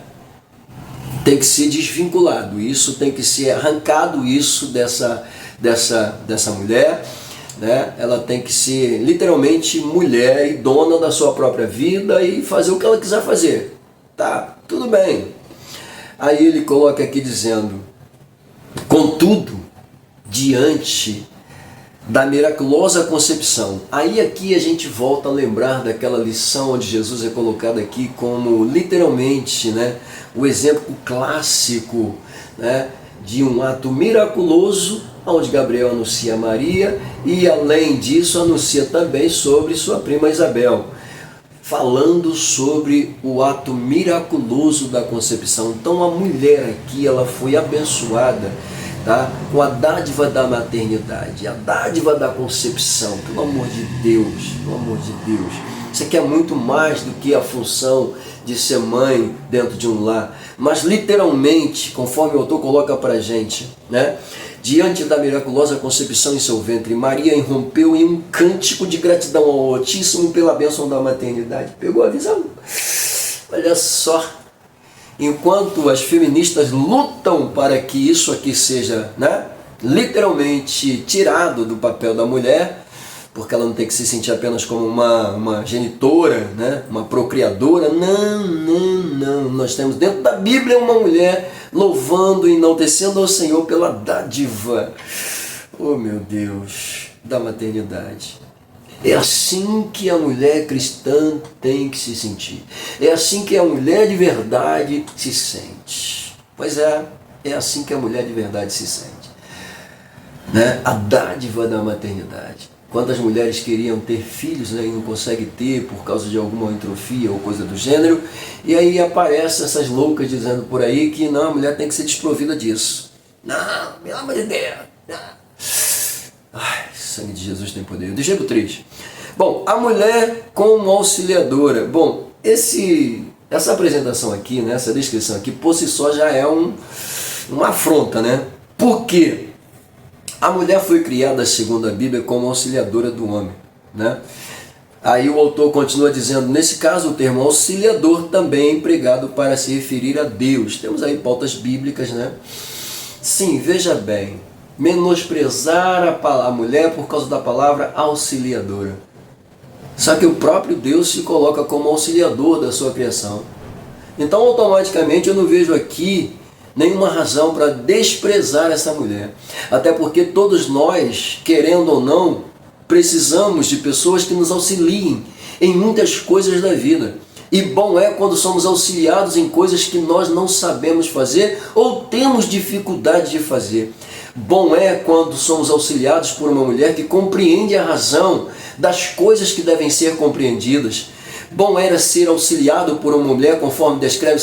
Tem que ser desvinculado, isso tem que ser arrancado isso dessa mulher, né? Ela tem que ser literalmente mulher e dona da sua própria vida e fazer o que ela quiser fazer. Tá, tudo bem. Aí ele coloca aqui dizendo, contudo, diante da miraculosa concepção. Aí aqui a gente volta a lembrar daquela lição onde Jesus é colocado aqui como literalmente, né, o exemplo clássico, né, de um ato miraculoso onde Gabriel anuncia a Maria e além disso anuncia também sobre sua prima Isabel, falando sobre o ato miraculoso da concepção. Então a mulher aqui ela foi abençoada, tá? Com a dádiva da maternidade, a dádiva da concepção, pelo amor de Deus, pelo amor de Deus. Isso aqui é muito mais do que a função de ser mãe dentro de um lar, mas literalmente, conforme o autor coloca para a gente, né? Diante da miraculosa concepção em seu ventre, Maria irrompeu em um cântico de gratidão ao Altíssimo pela bênção da maternidade. Pegou a visão? Olha só. Enquanto as feministas lutam para que isso aqui seja, né, literalmente tirado do papel da mulher, porque ela não tem que se sentir apenas como uma genitora, né, uma procriadora. Não. Nós temos dentro da Bíblia uma mulher louvando e enaltecendo ao Senhor pela dádiva, oh meu Deus, da maternidade. É assim que a mulher cristã tem que se sentir. É assim que a mulher de verdade se sente. Pois é assim que a mulher de verdade se sente. Né? A dádiva da maternidade. Quantas mulheres queriam ter filhos, né, e não conseguem ter por causa de alguma atrofia ou coisa do gênero. E aí aparecem essas loucas dizendo por aí que não, a mulher tem que ser desprovida disso. Não, pelo amor de Deus. Não. Ai, o sangue de Jesus tem poder. Deixa eu ir pro 3. Bom, a mulher como auxiliadora. Bom, essa apresentação aqui, né, essa descrição aqui, por si só já é uma afronta, né? Por quê? A mulher foi criada, segundo a Bíblia, como auxiliadora do homem, né? Aí o autor continua dizendo, nesse caso o termo auxiliador também é empregado para se referir a Deus. Temos aí pautas bíblicas, né? Sim, veja bem, menosprezar a mulher por causa da palavra auxiliadora. Só que o próprio Deus se coloca como auxiliador da sua criação. Então automaticamente eu não vejo aqui nenhuma razão para desprezar essa mulher. Até porque todos nós, querendo ou não, precisamos de pessoas que nos auxiliem em muitas coisas da vida. E bom é quando somos auxiliados em coisas que nós não sabemos fazer ou temos dificuldade de fazer. Bom é quando somos auxiliados por uma mulher que compreende a razão das coisas que devem ser compreendidas. Bom era ser auxiliado por uma mulher, conforme descreve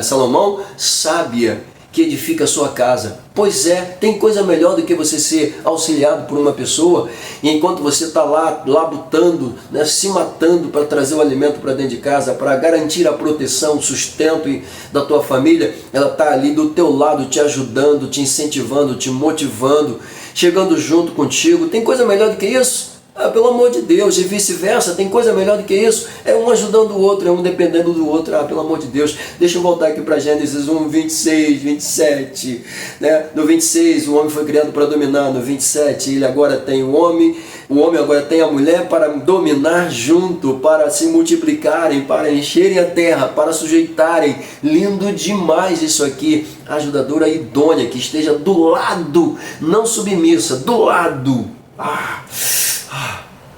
Salomão, sábia, que edifica a sua casa. Pois é, tem coisa melhor do que você ser auxiliado por uma pessoa, e enquanto você está lá labutando, né, se matando para trazer o alimento para dentro de casa, para garantir a proteção, o sustento da tua família, ela está ali do teu lado, te ajudando, te incentivando, te motivando, chegando junto contigo. Tem coisa melhor do que isso? Ah, pelo amor de Deus, e vice-versa, tem coisa melhor do que isso? É um ajudando o outro, é um dependendo do outro. Ah, pelo amor de Deus. Deixa eu voltar aqui para Gênesis 1, 26, 27. Né? No 26, o homem foi criado para dominar. No 27, ele agora tem o homem agora tem a mulher para dominar junto, para se multiplicarem, para encherem a terra, para sujeitarem. Lindo demais isso aqui. Ajudadora idônea, que esteja do lado, não submissa, do lado.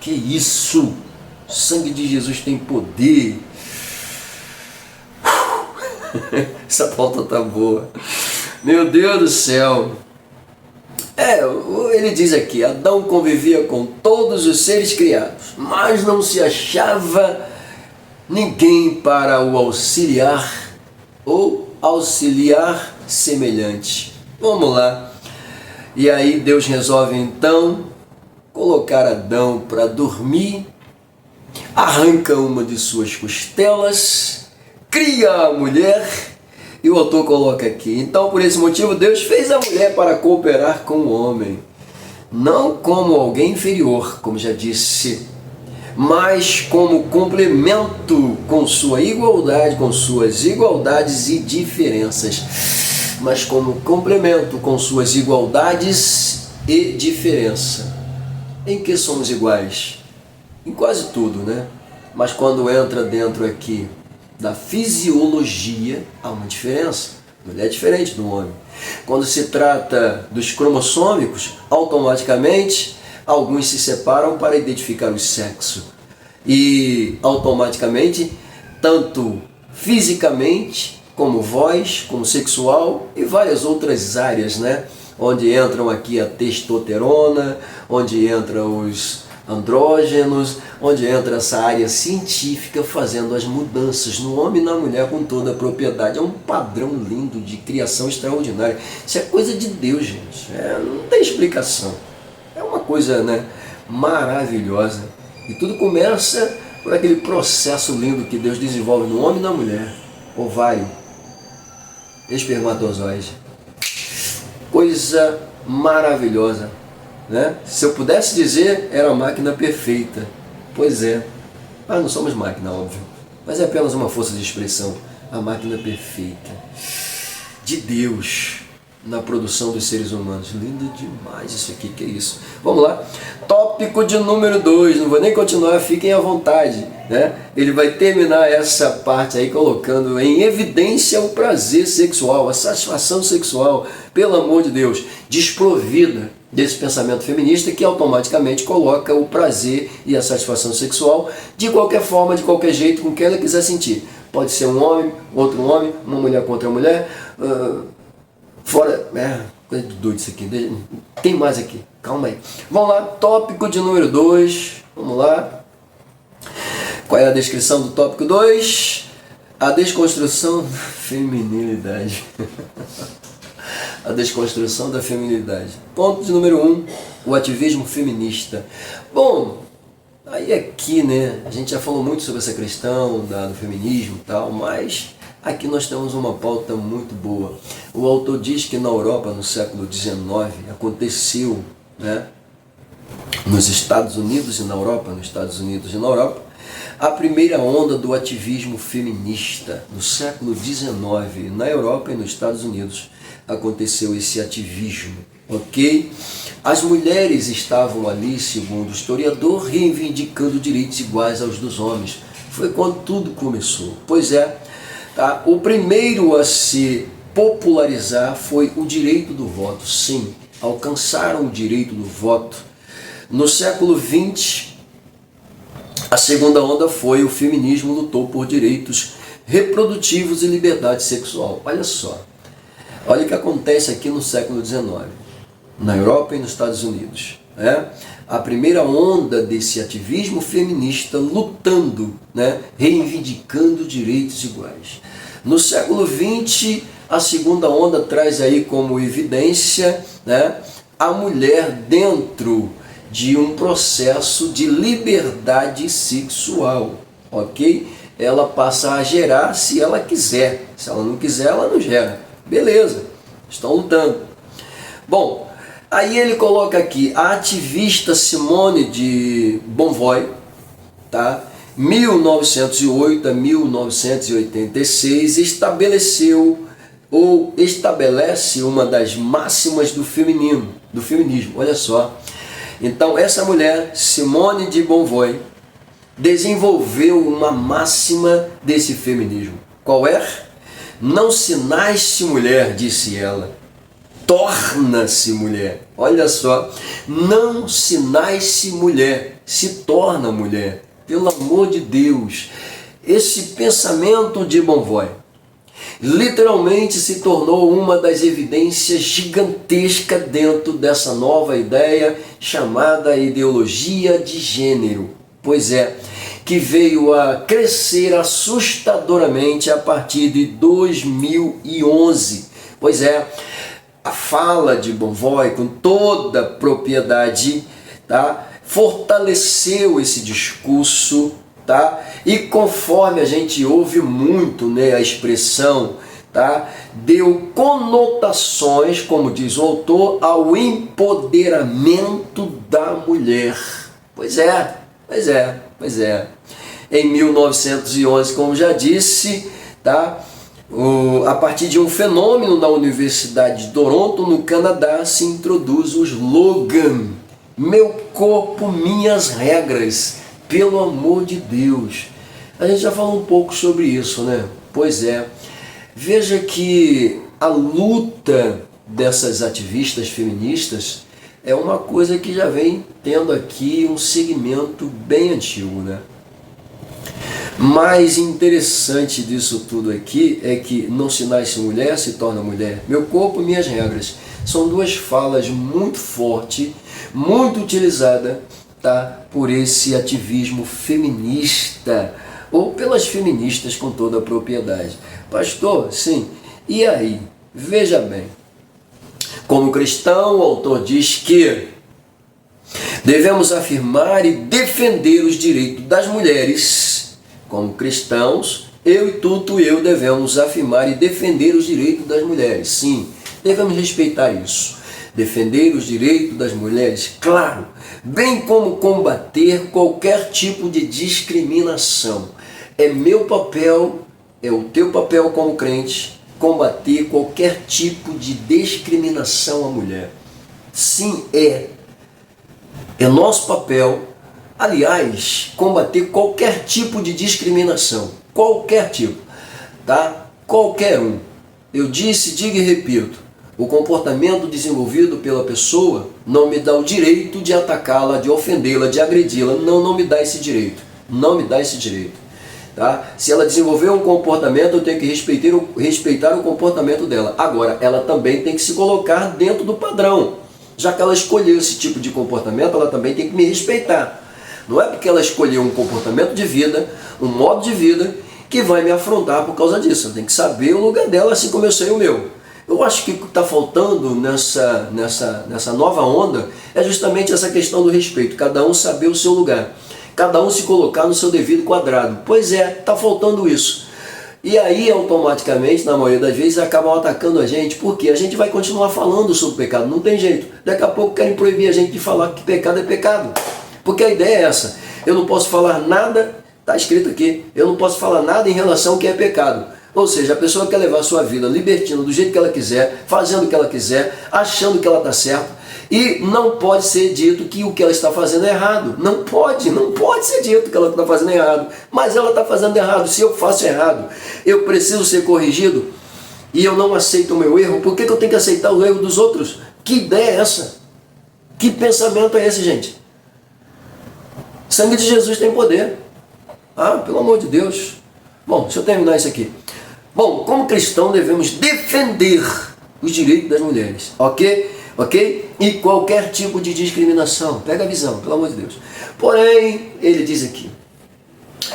Que isso! O sangue de Jesus tem poder. Essa pauta tá boa. Meu Deus do céu. Ele diz aqui, Adão convivia com todos os seres criados, mas não se achava ninguém para o auxiliar ou auxiliar semelhante. Vamos lá. E aí Deus resolve então colocar Adão para dormir, arranca uma de suas costelas, cria a mulher, e o autor coloca aqui, então por esse motivo Deus fez a mulher para cooperar com o homem, não como alguém inferior, como já disse, mas como complemento com sua igualdade, com suas igualdades e diferenças, mas como complemento com suas igualdades e diferença. Em que somos iguais? Em quase tudo, né? Mas quando entra dentro aqui da fisiologia, há uma diferença. A mulher é diferente do homem. Quando se trata dos cromossômicos, automaticamente alguns se separam para identificar o sexo. E automaticamente, tanto fisicamente, como voz, como sexual e várias outras áreas, né? Onde entram aqui a testosterona, onde entram os andrógenos, onde entra essa área científica fazendo as mudanças no homem e na mulher com toda a propriedade. É um padrão lindo de criação extraordinária. Isso é coisa de Deus, gente. Não tem explicação. É uma coisa, né, maravilhosa. E tudo começa por aquele processo lindo que Deus desenvolve no homem e na mulher. Ovário, espermatozoide. Coisa maravilhosa, né? Se eu pudesse dizer, era a máquina perfeita. Pois é. Não somos máquina, óbvio. Mas é apenas uma força de expressão. A máquina perfeita de Deus na produção dos seres humanos. Lindo demais isso aqui, que é isso? Vamos lá. Tópico de número 2. Não vou nem continuar, fiquem à vontade, né? Ele vai terminar essa parte aí colocando em evidência o prazer sexual, a satisfação sexual, pelo amor de Deus, desprovida desse pensamento feminista que automaticamente coloca o prazer e a satisfação sexual de qualquer forma, de qualquer jeito, com que ela quiser sentir. Pode ser um homem, outro homem, uma mulher contra uma mulher, fora, coisa de doido isso aqui. Tem mais aqui, calma aí. Vamos lá, tópico de número 2, vamos lá. Qual é a descrição do tópico 2? A desconstrução da feminilidade. A desconstrução da feminilidade. Ponto de número 1, o ativismo feminista. Bom, aí aqui, né, a gente já falou muito sobre essa questão do feminismo e tal, mas aqui nós temos uma pauta muito boa. O autor diz que na Europa, no século XIX, aconteceu, né, nos Estados Unidos e na Europa, a primeira onda do ativismo feminista. No século XIX, na Europa e nos Estados Unidos, aconteceu esse ativismo, ok? As mulheres estavam ali, segundo o historiador, reivindicando direitos iguais aos dos homens. Foi quando tudo começou. Pois é, tá? O primeiro a se popularizar foi o direito do voto. Sim, alcançaram o direito do voto. No século XX, a segunda onda foi o feminismo, lutou por direitos reprodutivos e liberdade sexual. Olha só. Olha o que acontece aqui no século XIX, na Europa e nos Estados Unidos. Né? A primeira onda desse ativismo feminista lutando, né? Reivindicando direitos iguais. No século XX, a segunda onda traz aí como evidência, né, a mulher dentro de um processo de liberdade sexual, ok? Ela passa a gerar se ela quiser, se ela não quiser, ela não gera. Beleza, estão lutando. Bom, Aí ele coloca aqui, a ativista Simone de Beauvoir, tá? 1908 a 1986, estabeleceu ou estabelece uma das máximas do feminismo. Olha só. Então essa mulher, Simone de Beauvoir, desenvolveu uma máxima desse feminismo. Qual é? Não se nasce mulher, disse ela, torna-se mulher. Olha só, não se nasce mulher, se torna mulher. Pelo amor de Deus, esse pensamento de Beauvoir literalmente se tornou uma das evidências gigantescas dentro dessa nova ideia chamada ideologia de gênero. Pois é, que veio a crescer assustadoramente a partir de 2011. Pois é, a fala de Beauvoir, com toda a propriedade, tá, fortaleceu esse discurso, tá? E conforme a gente ouve muito, né, a expressão, tá, deu conotações, como diz o autor, ao empoderamento da mulher. Pois é. Em 1911, como já disse, tá, a partir de um fenômeno na Universidade de Toronto, no Canadá, se introduz o slogan "Meu corpo, minhas regras". Pelo amor de Deus. A gente já falou um pouco sobre isso, né? Pois é. Veja que a luta dessas ativistas feministas é uma coisa que já vem tendo aqui um segmento bem antigo, né? Mais interessante disso tudo aqui é que não se nasce mulher, se torna mulher. Meu corpo, minhas regras. São duas falas muito fortes, muito utilizadas, tá, por esse ativismo feminista, ou pelas feministas com toda a propriedade. Pastor, sim, e aí? Veja bem. Como cristão, o autor diz que devemos afirmar e defender os direitos das mulheres. Como cristãos, eu e eu devemos afirmar e defender os direitos das mulheres. Sim, devemos respeitar isso. Defender os direitos das mulheres, claro, bem como combater qualquer tipo de discriminação. É meu papel, é o teu papel como crente, combater qualquer tipo de discriminação à mulher. Sim, é nosso papel, aliás, combater qualquer tipo de discriminação, qualquer tipo, tá? Qualquer um. Eu disse, digo e repito, o comportamento desenvolvido pela pessoa não me dá o direito de atacá-la, de ofendê-la, de agredi-la. Não me dá esse direito. Não me dá esse direito. Tá? Se ela desenvolveu um comportamento, eu tenho que respeitar o comportamento dela. Agora, ela também tem que se colocar dentro do padrão. Já que ela escolheu esse tipo de comportamento, ela também tem que me respeitar. Não é porque ela escolheu um comportamento de vida, um modo de vida, que vai me afrontar por causa disso. Ela tem que saber o lugar dela, assim como eu sei o meu. Eu acho que o que está faltando nessa nova onda é justamente essa questão do respeito. Cada um saber o seu lugar. Cada um se colocar no seu devido quadrado. Pois é, está faltando isso. E aí, automaticamente, na maioria das vezes, acabam atacando a gente, porque a gente vai continuar falando sobre pecado. Não tem jeito. Daqui a pouco querem proibir a gente de falar que pecado é pecado. Porque a ideia é essa. Eu não posso falar nada, está escrito aqui, eu não posso falar nada em relação ao que é pecado. Ou seja, a pessoa quer levar a sua vida libertina do jeito que ela quiser, fazendo o que ela quiser, achando que ela está certa, e não pode ser dito que o que ela está fazendo é errado. Não pode ser dito que ela está fazendo errado, mas ela está fazendo errado. Se eu faço errado, eu preciso ser corrigido, e eu não aceito o meu erro, por que eu tenho que aceitar o erro dos outros? Que ideia é essa? Que pensamento é esse, gente? O sangue de Jesus tem poder. Ah, pelo amor de Deus. Bom, deixa eu terminar isso aqui. Bom, como cristão devemos defender os direitos das mulheres, ok? E qualquer tipo de discriminação. Pega a visão, pelo amor de Deus. Porém, ele diz aqui,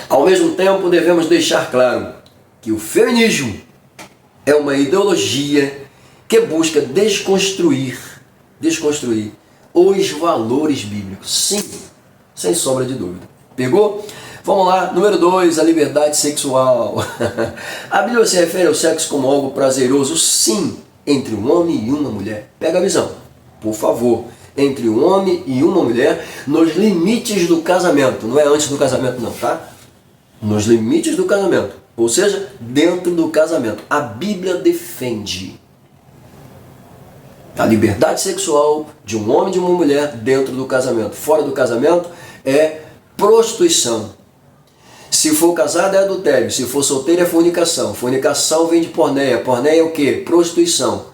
ao mesmo tempo devemos deixar claro que o feminismo é uma ideologia que busca desconstruir os valores bíblicos. Sim, sem sombra de dúvida. Pegou? Vamos lá, número 2, a liberdade sexual. A Bíblia se refere ao sexo como algo prazeroso, sim, entre um homem e uma mulher. Pega a visão. por favor, entre um homem e uma mulher, nos limites do casamento. Não é antes do casamento não, tá? Nos limites do casamento. Ou seja, dentro do casamento. A Bíblia defende a liberdade sexual de um homem e de uma mulher dentro do casamento. Fora do casamento é prostituição. Se for casado é adultério, se for solteiro é fornicação. Fornicação vem de porneia. Porneia é o quê? Prostituição.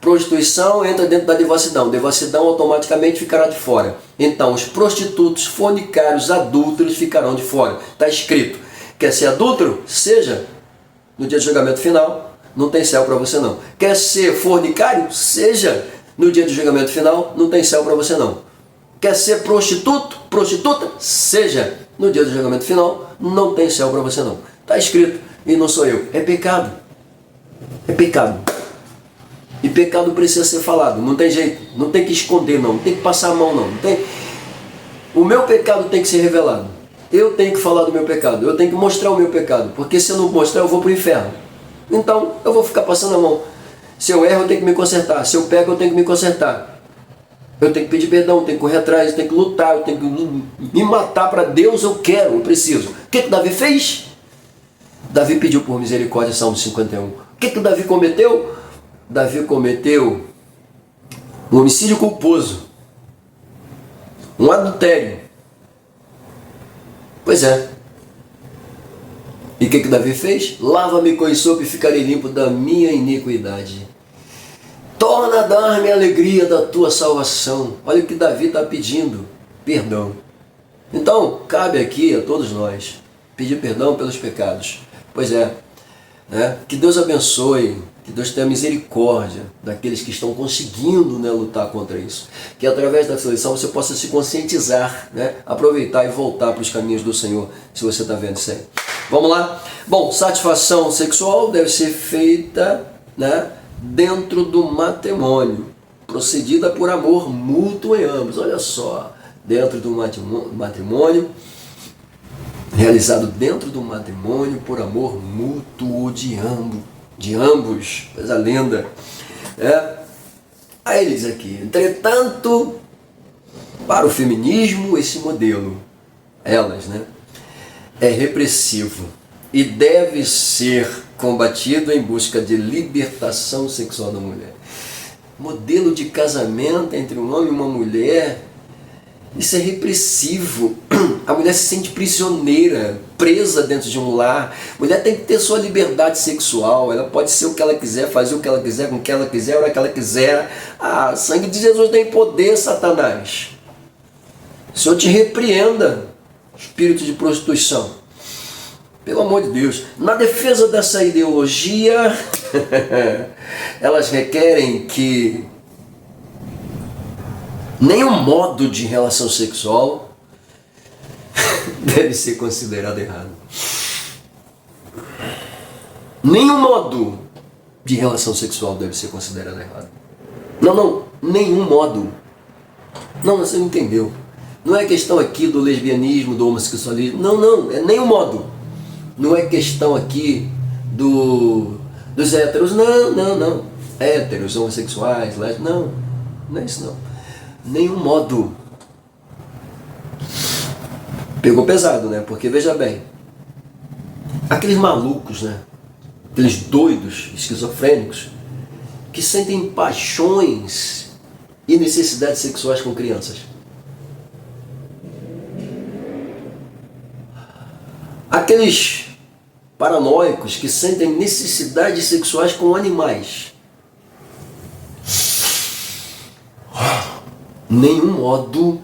Prostituição entra dentro da devassidão. Devassidão automaticamente ficará de fora. Então, os prostitutos, fornicários, adúlteros ficarão de fora. Está escrito. Quer ser adúltero? Seja. No dia do julgamento final, não tem céu para você não. Quer ser fornicário? Seja. No dia do julgamento final, não tem céu para você não. Quer ser prostituto? Prostituta? Seja. No dia do julgamento final, não tem céu para você não. Está escrito. E não sou eu. É pecado. É pecado. E pecado precisa ser falado. Não tem jeito. Não tem que esconder não. Não tem que passar a mão não. Não tem... O meu pecado tem que ser revelado. Eu tenho que falar do meu pecado. Eu tenho que mostrar o meu pecado. Porque se eu não mostrar, eu vou para o inferno. Então, eu vou ficar passando a mão. Se eu erro, eu tenho que me consertar. Se eu pego, eu tenho que me consertar. Eu tenho que pedir perdão, eu tenho que correr atrás, eu tenho que lutar, eu tenho que me matar para Deus, eu quero, eu preciso. O que Davi fez? Davi pediu por misericórdia, Salmo 51. O que Davi cometeu? Davi cometeu um homicídio culposo, um adultério. Pois é. E o que Davi fez? Lava-me com sopo e ficarei limpo da minha iniquidade. Torna a dar-me a alegria da tua salvação. Olha o que Davi está pedindo, perdão. Então, cabe aqui a todos nós pedir perdão pelos pecados. Pois é, né? Que Deus abençoe, que Deus tenha misericórdia daqueles que estão conseguindo, né, lutar contra isso. Que através da seleção você possa se conscientizar, né, aproveitar e voltar para os caminhos do Senhor, se você está vendo isso aí. Vamos lá? Bom, satisfação sexual deve ser feita, né, dentro do matrimônio, procedida por amor mútuo em ambos. Olha só, dentro do matrimônio, realizado dentro do matrimônio por amor mútuo de ambos, coisa linda. Aí ele diz aqui, entretanto, para o feminismo, esse modelo, elas, né, é repressivo e deve ser combatido em busca de libertação sexual da mulher. Modelo de casamento entre um homem e uma mulher, isso é repressivo. A mulher se sente prisioneira, presa dentro de um lar. A mulher tem que ter sua liberdade sexual, ela pode ser o que ela quiser, fazer o que ela quiser, com o que ela quiser, a hora que ela quiser. Ah, sangue de Jesus tem poder, Satanás. O Senhor te repreenda, espírito de prostituição. Pelo amor de Deus, na defesa dessa ideologia, elas requerem que nenhum modo de relação sexual deve ser considerado errado. Nenhum modo de relação sexual deve ser considerado errado. Não, nenhum modo. Não, você não entendeu. Não é questão aqui do lesbianismo, do homossexualismo. Não, é nenhum modo. Não é questão aqui dos héteros, não. Héteros, homossexuais, lésbicos, não é isso não. Nenhum modo. Pegou pesado, né? Porque veja bem, aqueles malucos, né? Aqueles doidos, esquizofrênicos, que sentem paixões e necessidades sexuais com crianças. Aqueles paranoicos que sentem necessidades sexuais com animais. Nenhum modo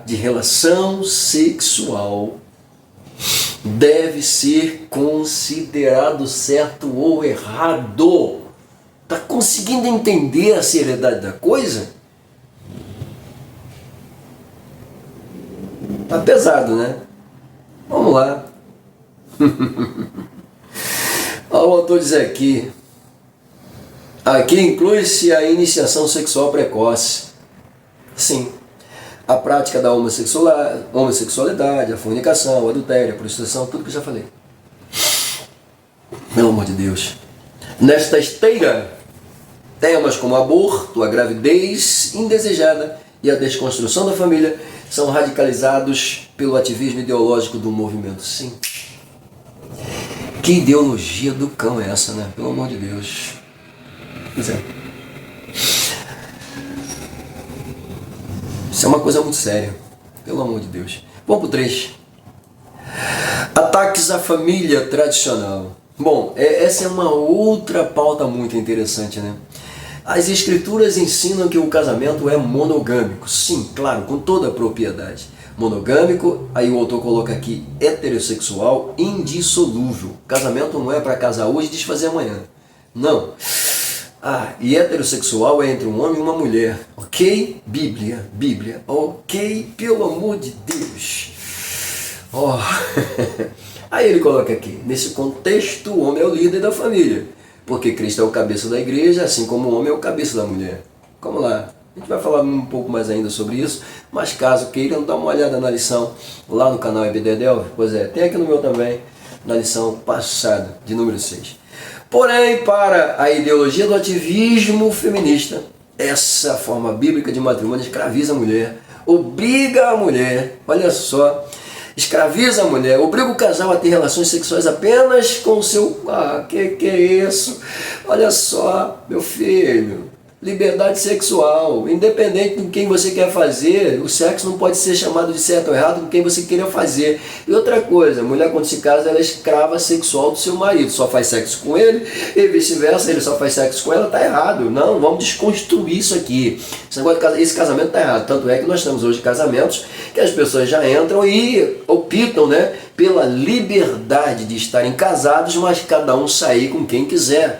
de relação sexual deve ser considerado certo ou errado. Tá conseguindo entender a seriedade da coisa? Tá pesado, né? Vamos lá. O autor diz aqui inclui-se a iniciação sexual precoce. Sim, a prática da homossexualidade, a fornicação, o adultério, a prostituição, tudo que eu já falei. Pelo amor de Deus. Nesta esteira, temas como aborto, a gravidez indesejada e a desconstrução da família são radicalizados pelo ativismo ideológico do movimento. Sim. Que ideologia do cão é essa, né? Pelo amor de Deus. Pois é. Isso é uma coisa muito séria. Pelo amor de Deus. Vamos pro 3. Ataques à família tradicional. Bom, essa é uma outra pauta muito interessante, né? As escrituras ensinam que o casamento é monogâmico. Sim, claro, com toda a propriedade. Monogâmico, aí o autor coloca aqui, heterossexual, indissolúvel. Casamento não é para casar hoje e desfazer amanhã. Não. E heterossexual é entre um homem e uma mulher. Ok? Bíblia. Ok? Pelo amor de Deus. Aí ele coloca aqui, nesse contexto, o homem é o líder da família. Porque Cristo é o cabeça da igreja, assim como o homem é o cabeça da mulher. Vamos lá. A gente vai falar um pouco mais ainda sobre isso, mas caso queiram dar uma olhada na lição lá no canal EBDEDEL, pois é, tem aqui no meu também, na lição passada, de número 6. Porém, para a ideologia do ativismo feminista, essa forma bíblica de matrimônio escraviza a mulher, obriga a mulher, olha só, escraviza a mulher, obriga o casal a ter relações sexuais apenas com o seu... que é isso? Olha só, meu filho, liberdade sexual, independente de quem você quer fazer, o sexo não pode ser chamado de certo ou errado com quem você queira fazer. E outra coisa, a mulher quando se casa, ela é escrava sexual do seu marido, só faz sexo com ele e vice-versa, ele só faz sexo com ela, tá errado. Não, vamos desconstruir isso aqui. Esse casamento tá errado, tanto é que nós temos hoje casamentos que as pessoas já entram e optam, né, pela liberdade de estarem casados, mas cada um sair com quem quiser.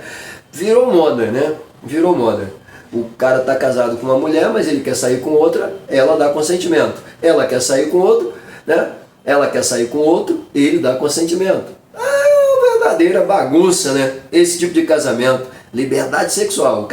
Virou moda, né? Virou moda. O cara está casado com uma mulher, mas ele quer sair com outra, ela dá consentimento. Ela quer sair com outro, né? Ela quer sair com outro, ele dá consentimento. É uma verdadeira bagunça, né? Esse tipo de casamento, liberdade sexual,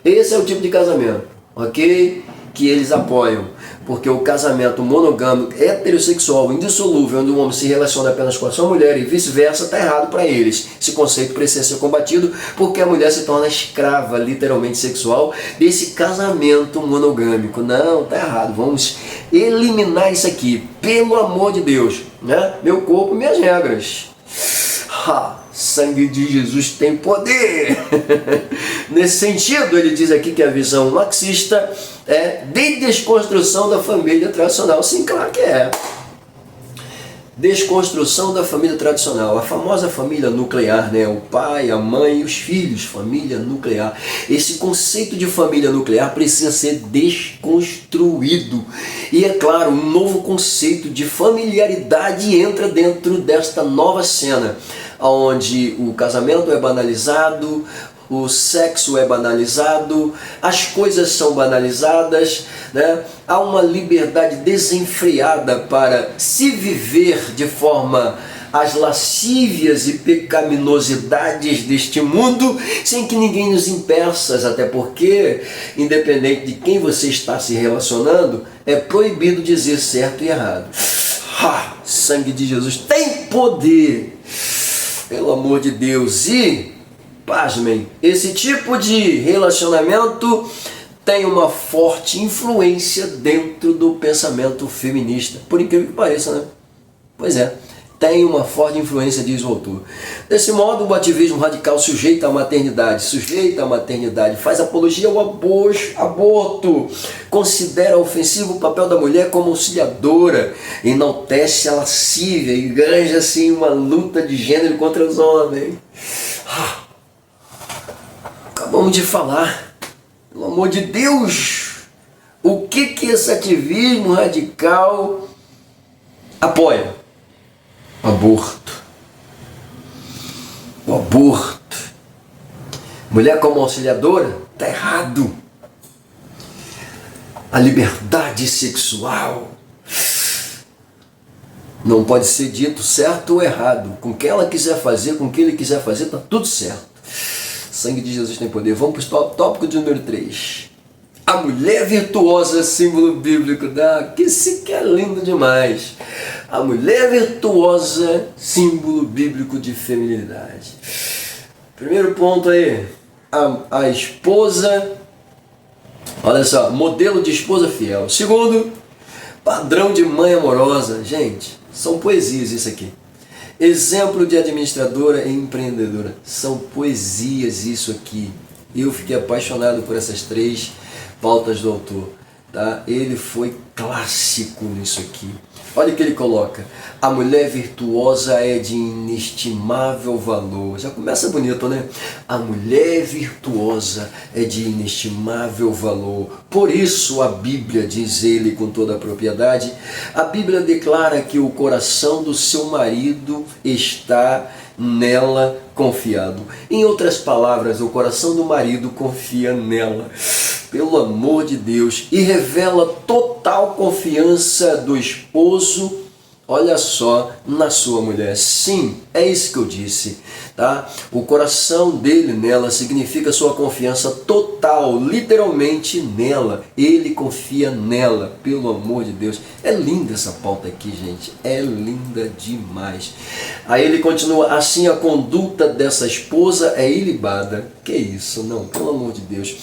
esse é o tipo de casamento, ok? Que eles apoiam. Porque o casamento monogâmico, heterossexual, indissolúvel, onde o homem se relaciona apenas com a sua mulher e vice-versa, está errado para eles. Esse conceito precisa ser combatido porque a mulher se torna escrava, literalmente sexual, desse casamento monogâmico. Não, está errado. Vamos eliminar isso aqui, pelo amor de Deus, né? Meu corpo, minhas regras. Sangue de Jesus tem poder. Nesse sentido, ele diz aqui que a visão marxista é de desconstrução da família tradicional. Sim, claro que é. Desconstrução da família tradicional, a famosa família nuclear, né? O pai, a mãe e os filhos, família nuclear. Esse conceito de família nuclear precisa ser desconstruído. E é claro, um novo conceito de familiaridade entra dentro desta nova cena, onde o casamento é banalizado, o sexo é banalizado, as coisas são banalizadas, né? Há uma liberdade desenfreada para se viver de forma às lascívias e pecaminosidades deste mundo, sem que ninguém nos impeça, até porque, independente de quem você está se relacionando, é proibido dizer certo e errado. Sangue de Jesus tem poder, pelo amor de Deus. E pasmem, esse tipo de relacionamento tem uma forte influência dentro do pensamento feminista. Por incrível que pareça, né? Pois é, tem uma forte influência, diz o autor. Desse modo, o ativismo radical sujeita a maternidade, faz apologia ao aborto, considera ofensivo o papel da mulher como auxiliadora, enaltece a lascívia e ganja assim uma luta de gênero contra os homens. Acabamos de falar, pelo amor de Deus, o que esse ativismo radical apoia? O aborto. Mulher como auxiliadora? Está errado. A liberdade sexual não pode ser dito certo ou errado. Com o que ela quiser fazer, com o que ele quiser fazer, está tudo certo. Sangue de Jesus tem poder. Vamos para o tópico de número 3. A mulher virtuosa, símbolo bíblico que é lindo demais. A mulher virtuosa, símbolo bíblico de feminilidade. Primeiro ponto aí, a esposa, olha só, modelo de esposa fiel. Segundo, padrão de mãe amorosa. Gente, são poesias isso aqui. Exemplo de administradora e empreendedora. São poesias isso aqui. Eu fiquei apaixonado por essas três pautas do autor. Tá? Ele foi clássico nisso aqui. Olha o que ele coloca. A mulher virtuosa é de inestimável valor. Já começa bonito, né? A mulher virtuosa é de inestimável valor. Por isso a Bíblia, diz ele com toda a propriedade, a Bíblia declara que o coração do seu marido está nela confiado. Em outras palavras, o coração do marido confia nela. Pelo amor de Deus, e revela total confiança do esposo, olha só, na sua mulher. Sim, é isso que eu disse, tá? O coração dele nela significa sua confiança total, literalmente nela. Ele confia nela, pelo amor de Deus. É linda essa pauta aqui, gente, é linda demais. Aí ele continua, assim a conduta dessa esposa é ilibada. Que isso? Não, pelo amor de Deus.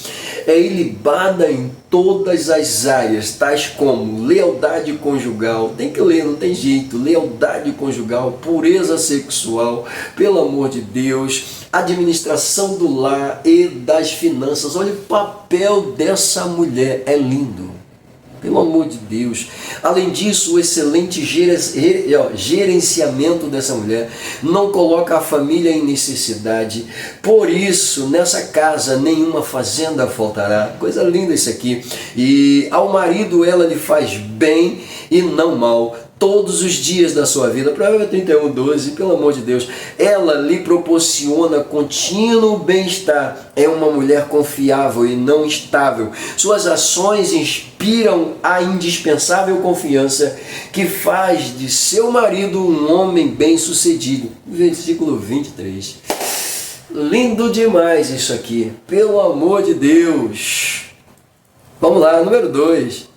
É ilibada em todas as áreas, tais como lealdade conjugal, tem que ler, não tem jeito, lealdade conjugal, pureza sexual, pelo amor de Deus, administração do lar e das finanças. Olha o papel dessa mulher, é lindo. Pelo amor de Deus. Além disso, o excelente gerenciamento dessa mulher não coloca a família em necessidade. Por isso, nessa casa, nenhuma fazenda faltará. Coisa linda isso aqui. E ao marido ela lhe faz bem e não mal todos os dias da sua vida. Provérbios 31:12, pelo amor de Deus. Ela lhe proporciona contínuo bem-estar. É uma mulher confiável e não instável. Suas ações inspiram a indispensável confiança que faz de seu marido um homem bem-sucedido. Versículo 23. Lindo demais isso aqui. Pelo amor de Deus. Vamos lá, número 2.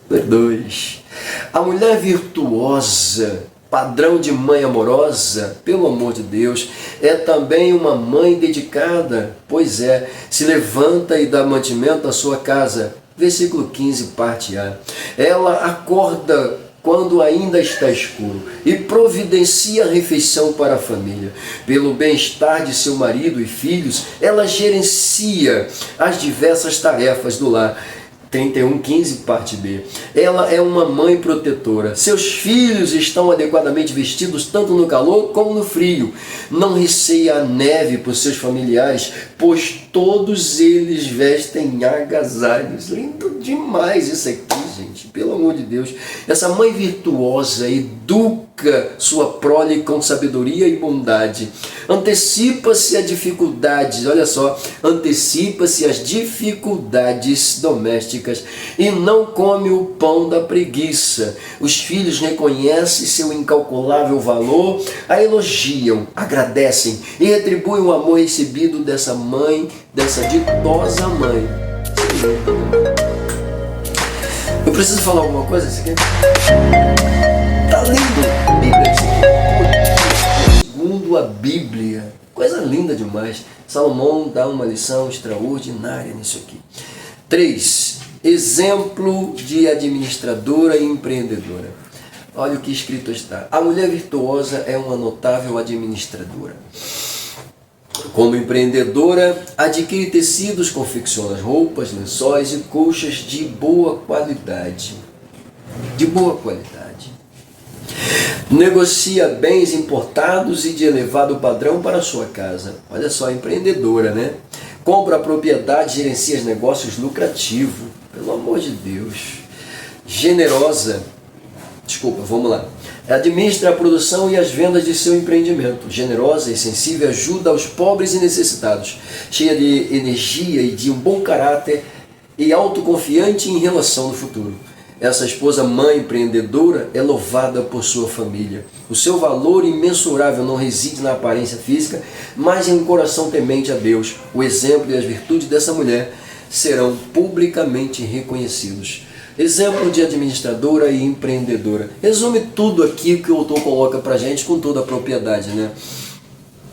Número 2. A mulher virtuosa, padrão de mãe amorosa, pelo amor de Deus, é também uma mãe dedicada, pois é, se levanta e dá mantimento à sua casa. Versículo 15, parte A. Ela acorda quando ainda está escuro e providencia a refeição para a família. Pelo bem-estar de seu marido e filhos, ela gerencia as diversas tarefas do lar. 31:15, parte B. Ela é uma mãe protetora. Seus filhos estão adequadamente vestidos tanto no calor como no frio. Não receia a neve por seus familiares, pois todos eles vestem agasalhos. Lindo demais isso aqui, gente. Pelo amor de Deus. Essa mãe virtuosa educa sua prole com sabedoria e bondade. Antecipa-se a dificuldades, olha só, antecipa-se às dificuldades domésticas e não come o pão da preguiça. Os filhos reconhecem seu incalculável valor, a elogiam, agradecem e retribuem o amor recebido dessa mãe, dessa ditosa mãe. Eu preciso falar alguma coisa? Isso aqui? Tá lindo! Bíblia, isso aqui. Segundo a Bíblia. Coisa linda demais. Salomão dá uma lição extraordinária nisso aqui. 3. Exemplo de administradora e empreendedora. Olha o que escrito está. A mulher virtuosa é uma notável administradora. Como empreendedora, adquire tecidos, confecciona roupas, lençóis e colchas de boa qualidade. De boa qualidade. Negocia bens importados e de elevado padrão para a sua casa. Olha só, empreendedora, né? Compra propriedade, gerencia os negócios lucrativos. Pelo amor de Deus. Generosa. Desculpa, vamos lá. Administra a produção e as vendas de seu empreendimento. Generosa e sensível, ajuda aos pobres e necessitados. Cheia de energia e de um bom caráter e autoconfiante em relação ao futuro. Essa esposa mãe empreendedora é louvada por sua família. O seu valor imensurável não reside na aparência física, mas em um coração temente a Deus. O exemplo e as virtudes dessa mulher serão publicamente reconhecidos. Exemplo de administradora e empreendedora. Resume tudo aqui que o autor coloca pra gente com toda a propriedade, né?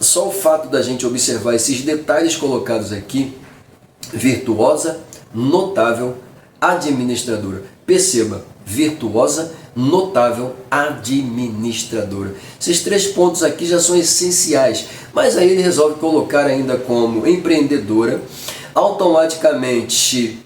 só o fato da gente observar esses detalhes colocados aqui: virtuosa, notável, administradora. Perceba, virtuosa, notável, administradora. Esses 3 pontos aqui já são essenciais, mas aí ele resolve colocar ainda como empreendedora, automaticamente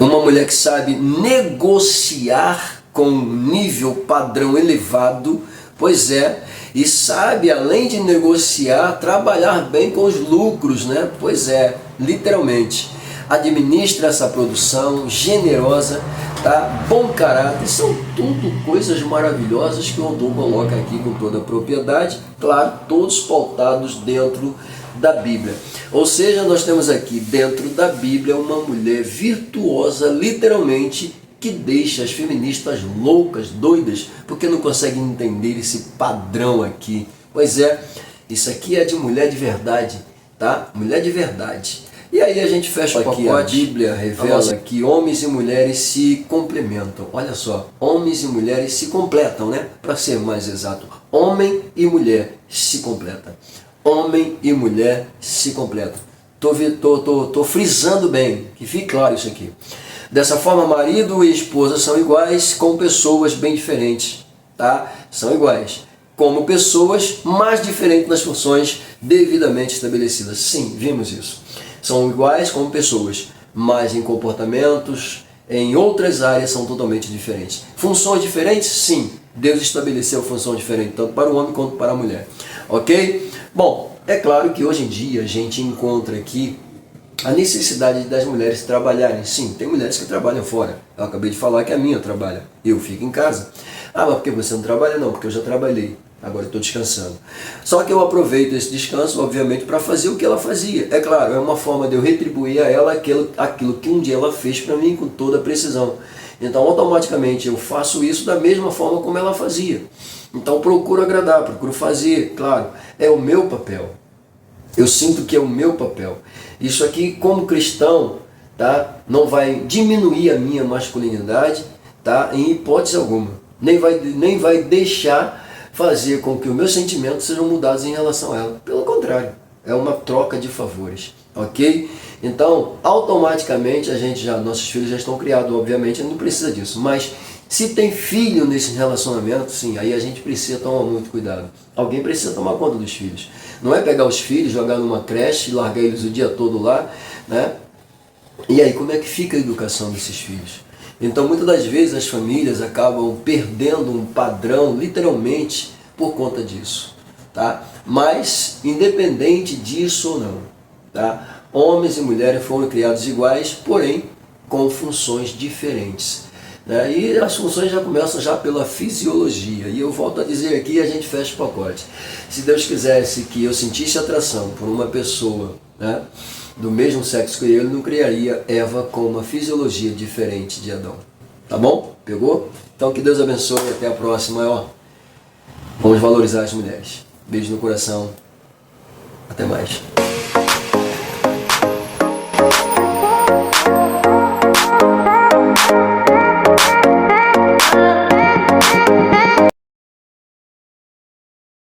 uma mulher que sabe negociar com nível padrão elevado, pois é, e sabe, além de negociar, trabalhar bem com os lucros, né? Pois é, literalmente. Administra essa produção, generosa, tá? Bom caráter, são tudo coisas maravilhosas que o autor coloca aqui com toda a propriedade, claro, todos pautados dentro da Bíblia. Ou seja, nós temos aqui dentro da Bíblia uma mulher virtuosa, literalmente, que deixa as feministas loucas, doidas, porque não conseguem entender esse padrão aqui. Pois é, isso aqui é de mulher de verdade, tá? Mulher de verdade. E aí a gente fecha o pacote. A Bíblia revela que homens e mulheres se complementam. Olha só, homens e mulheres se completam, né? Para ser mais exato, homem e mulher se completam. Homem e mulher se completam. Tô frisando bem, que fique claro isso aqui. Dessa forma, marido e esposa são iguais com pessoas bem diferentes, tá? São iguais, como pessoas, mas diferentes nas funções devidamente estabelecidas. Sim, vimos isso. São iguais como pessoas, mas em comportamentos, em outras áreas são totalmente diferentes. Funções diferentes? Sim. Deus estabeleceu função diferente, tanto para o homem quanto para a mulher. Ok? Bom, é claro que hoje em dia a gente encontra aqui a necessidade das mulheres trabalharem. Sim, tem mulheres que trabalham fora. Eu acabei de falar que a minha trabalha. Eu fico em casa. Ah, mas por que você não trabalha? Não, porque eu já trabalhei. Agora eu estou descansando. Só que eu aproveito esse descanso, obviamente, para fazer o que ela fazia. É claro, é uma forma de eu retribuir a ela aquilo que um dia ela fez para mim com toda a precisão. Então, automaticamente, eu faço isso da mesma forma como ela fazia. Então, procuro agradar, procuro fazer. Claro, é o meu papel. Eu sinto que é o meu papel. Isso aqui, como cristão, tá? Não vai diminuir a minha masculinidade, tá? Em hipótese alguma. Nem vai deixar fazer com que os meus sentimentos sejam mudados em relação a ela. Pelo contrário, é uma troca de favores, ok? Então, automaticamente, nossos filhos já estão criados, obviamente, não precisa disso. Mas, se tem filho nesse relacionamento, sim, aí a gente precisa tomar muito cuidado. Alguém precisa tomar conta dos filhos. Não é pegar os filhos, jogar numa creche, largar eles o dia todo lá, né? E aí, como é que fica a educação desses filhos? Então, muitas das vezes as famílias acabam perdendo um padrão, literalmente, por conta disso, tá? Mas, independente disso ou não, tá? Homens e mulheres foram criados iguais, porém, com funções diferentes, né? E as funções já começam já pela fisiologia. E eu volto a dizer aqui e a gente fecha o pacote. Se Deus quisesse que eu sentisse atração por uma pessoa, né, do mesmo sexo que eu, ele não criaria Eva com uma fisiologia diferente de Adão. Tá bom? Pegou? Então que Deus abençoe e até a próxima. Ó, vamos valorizar as mulheres. Beijo no coração. Até mais.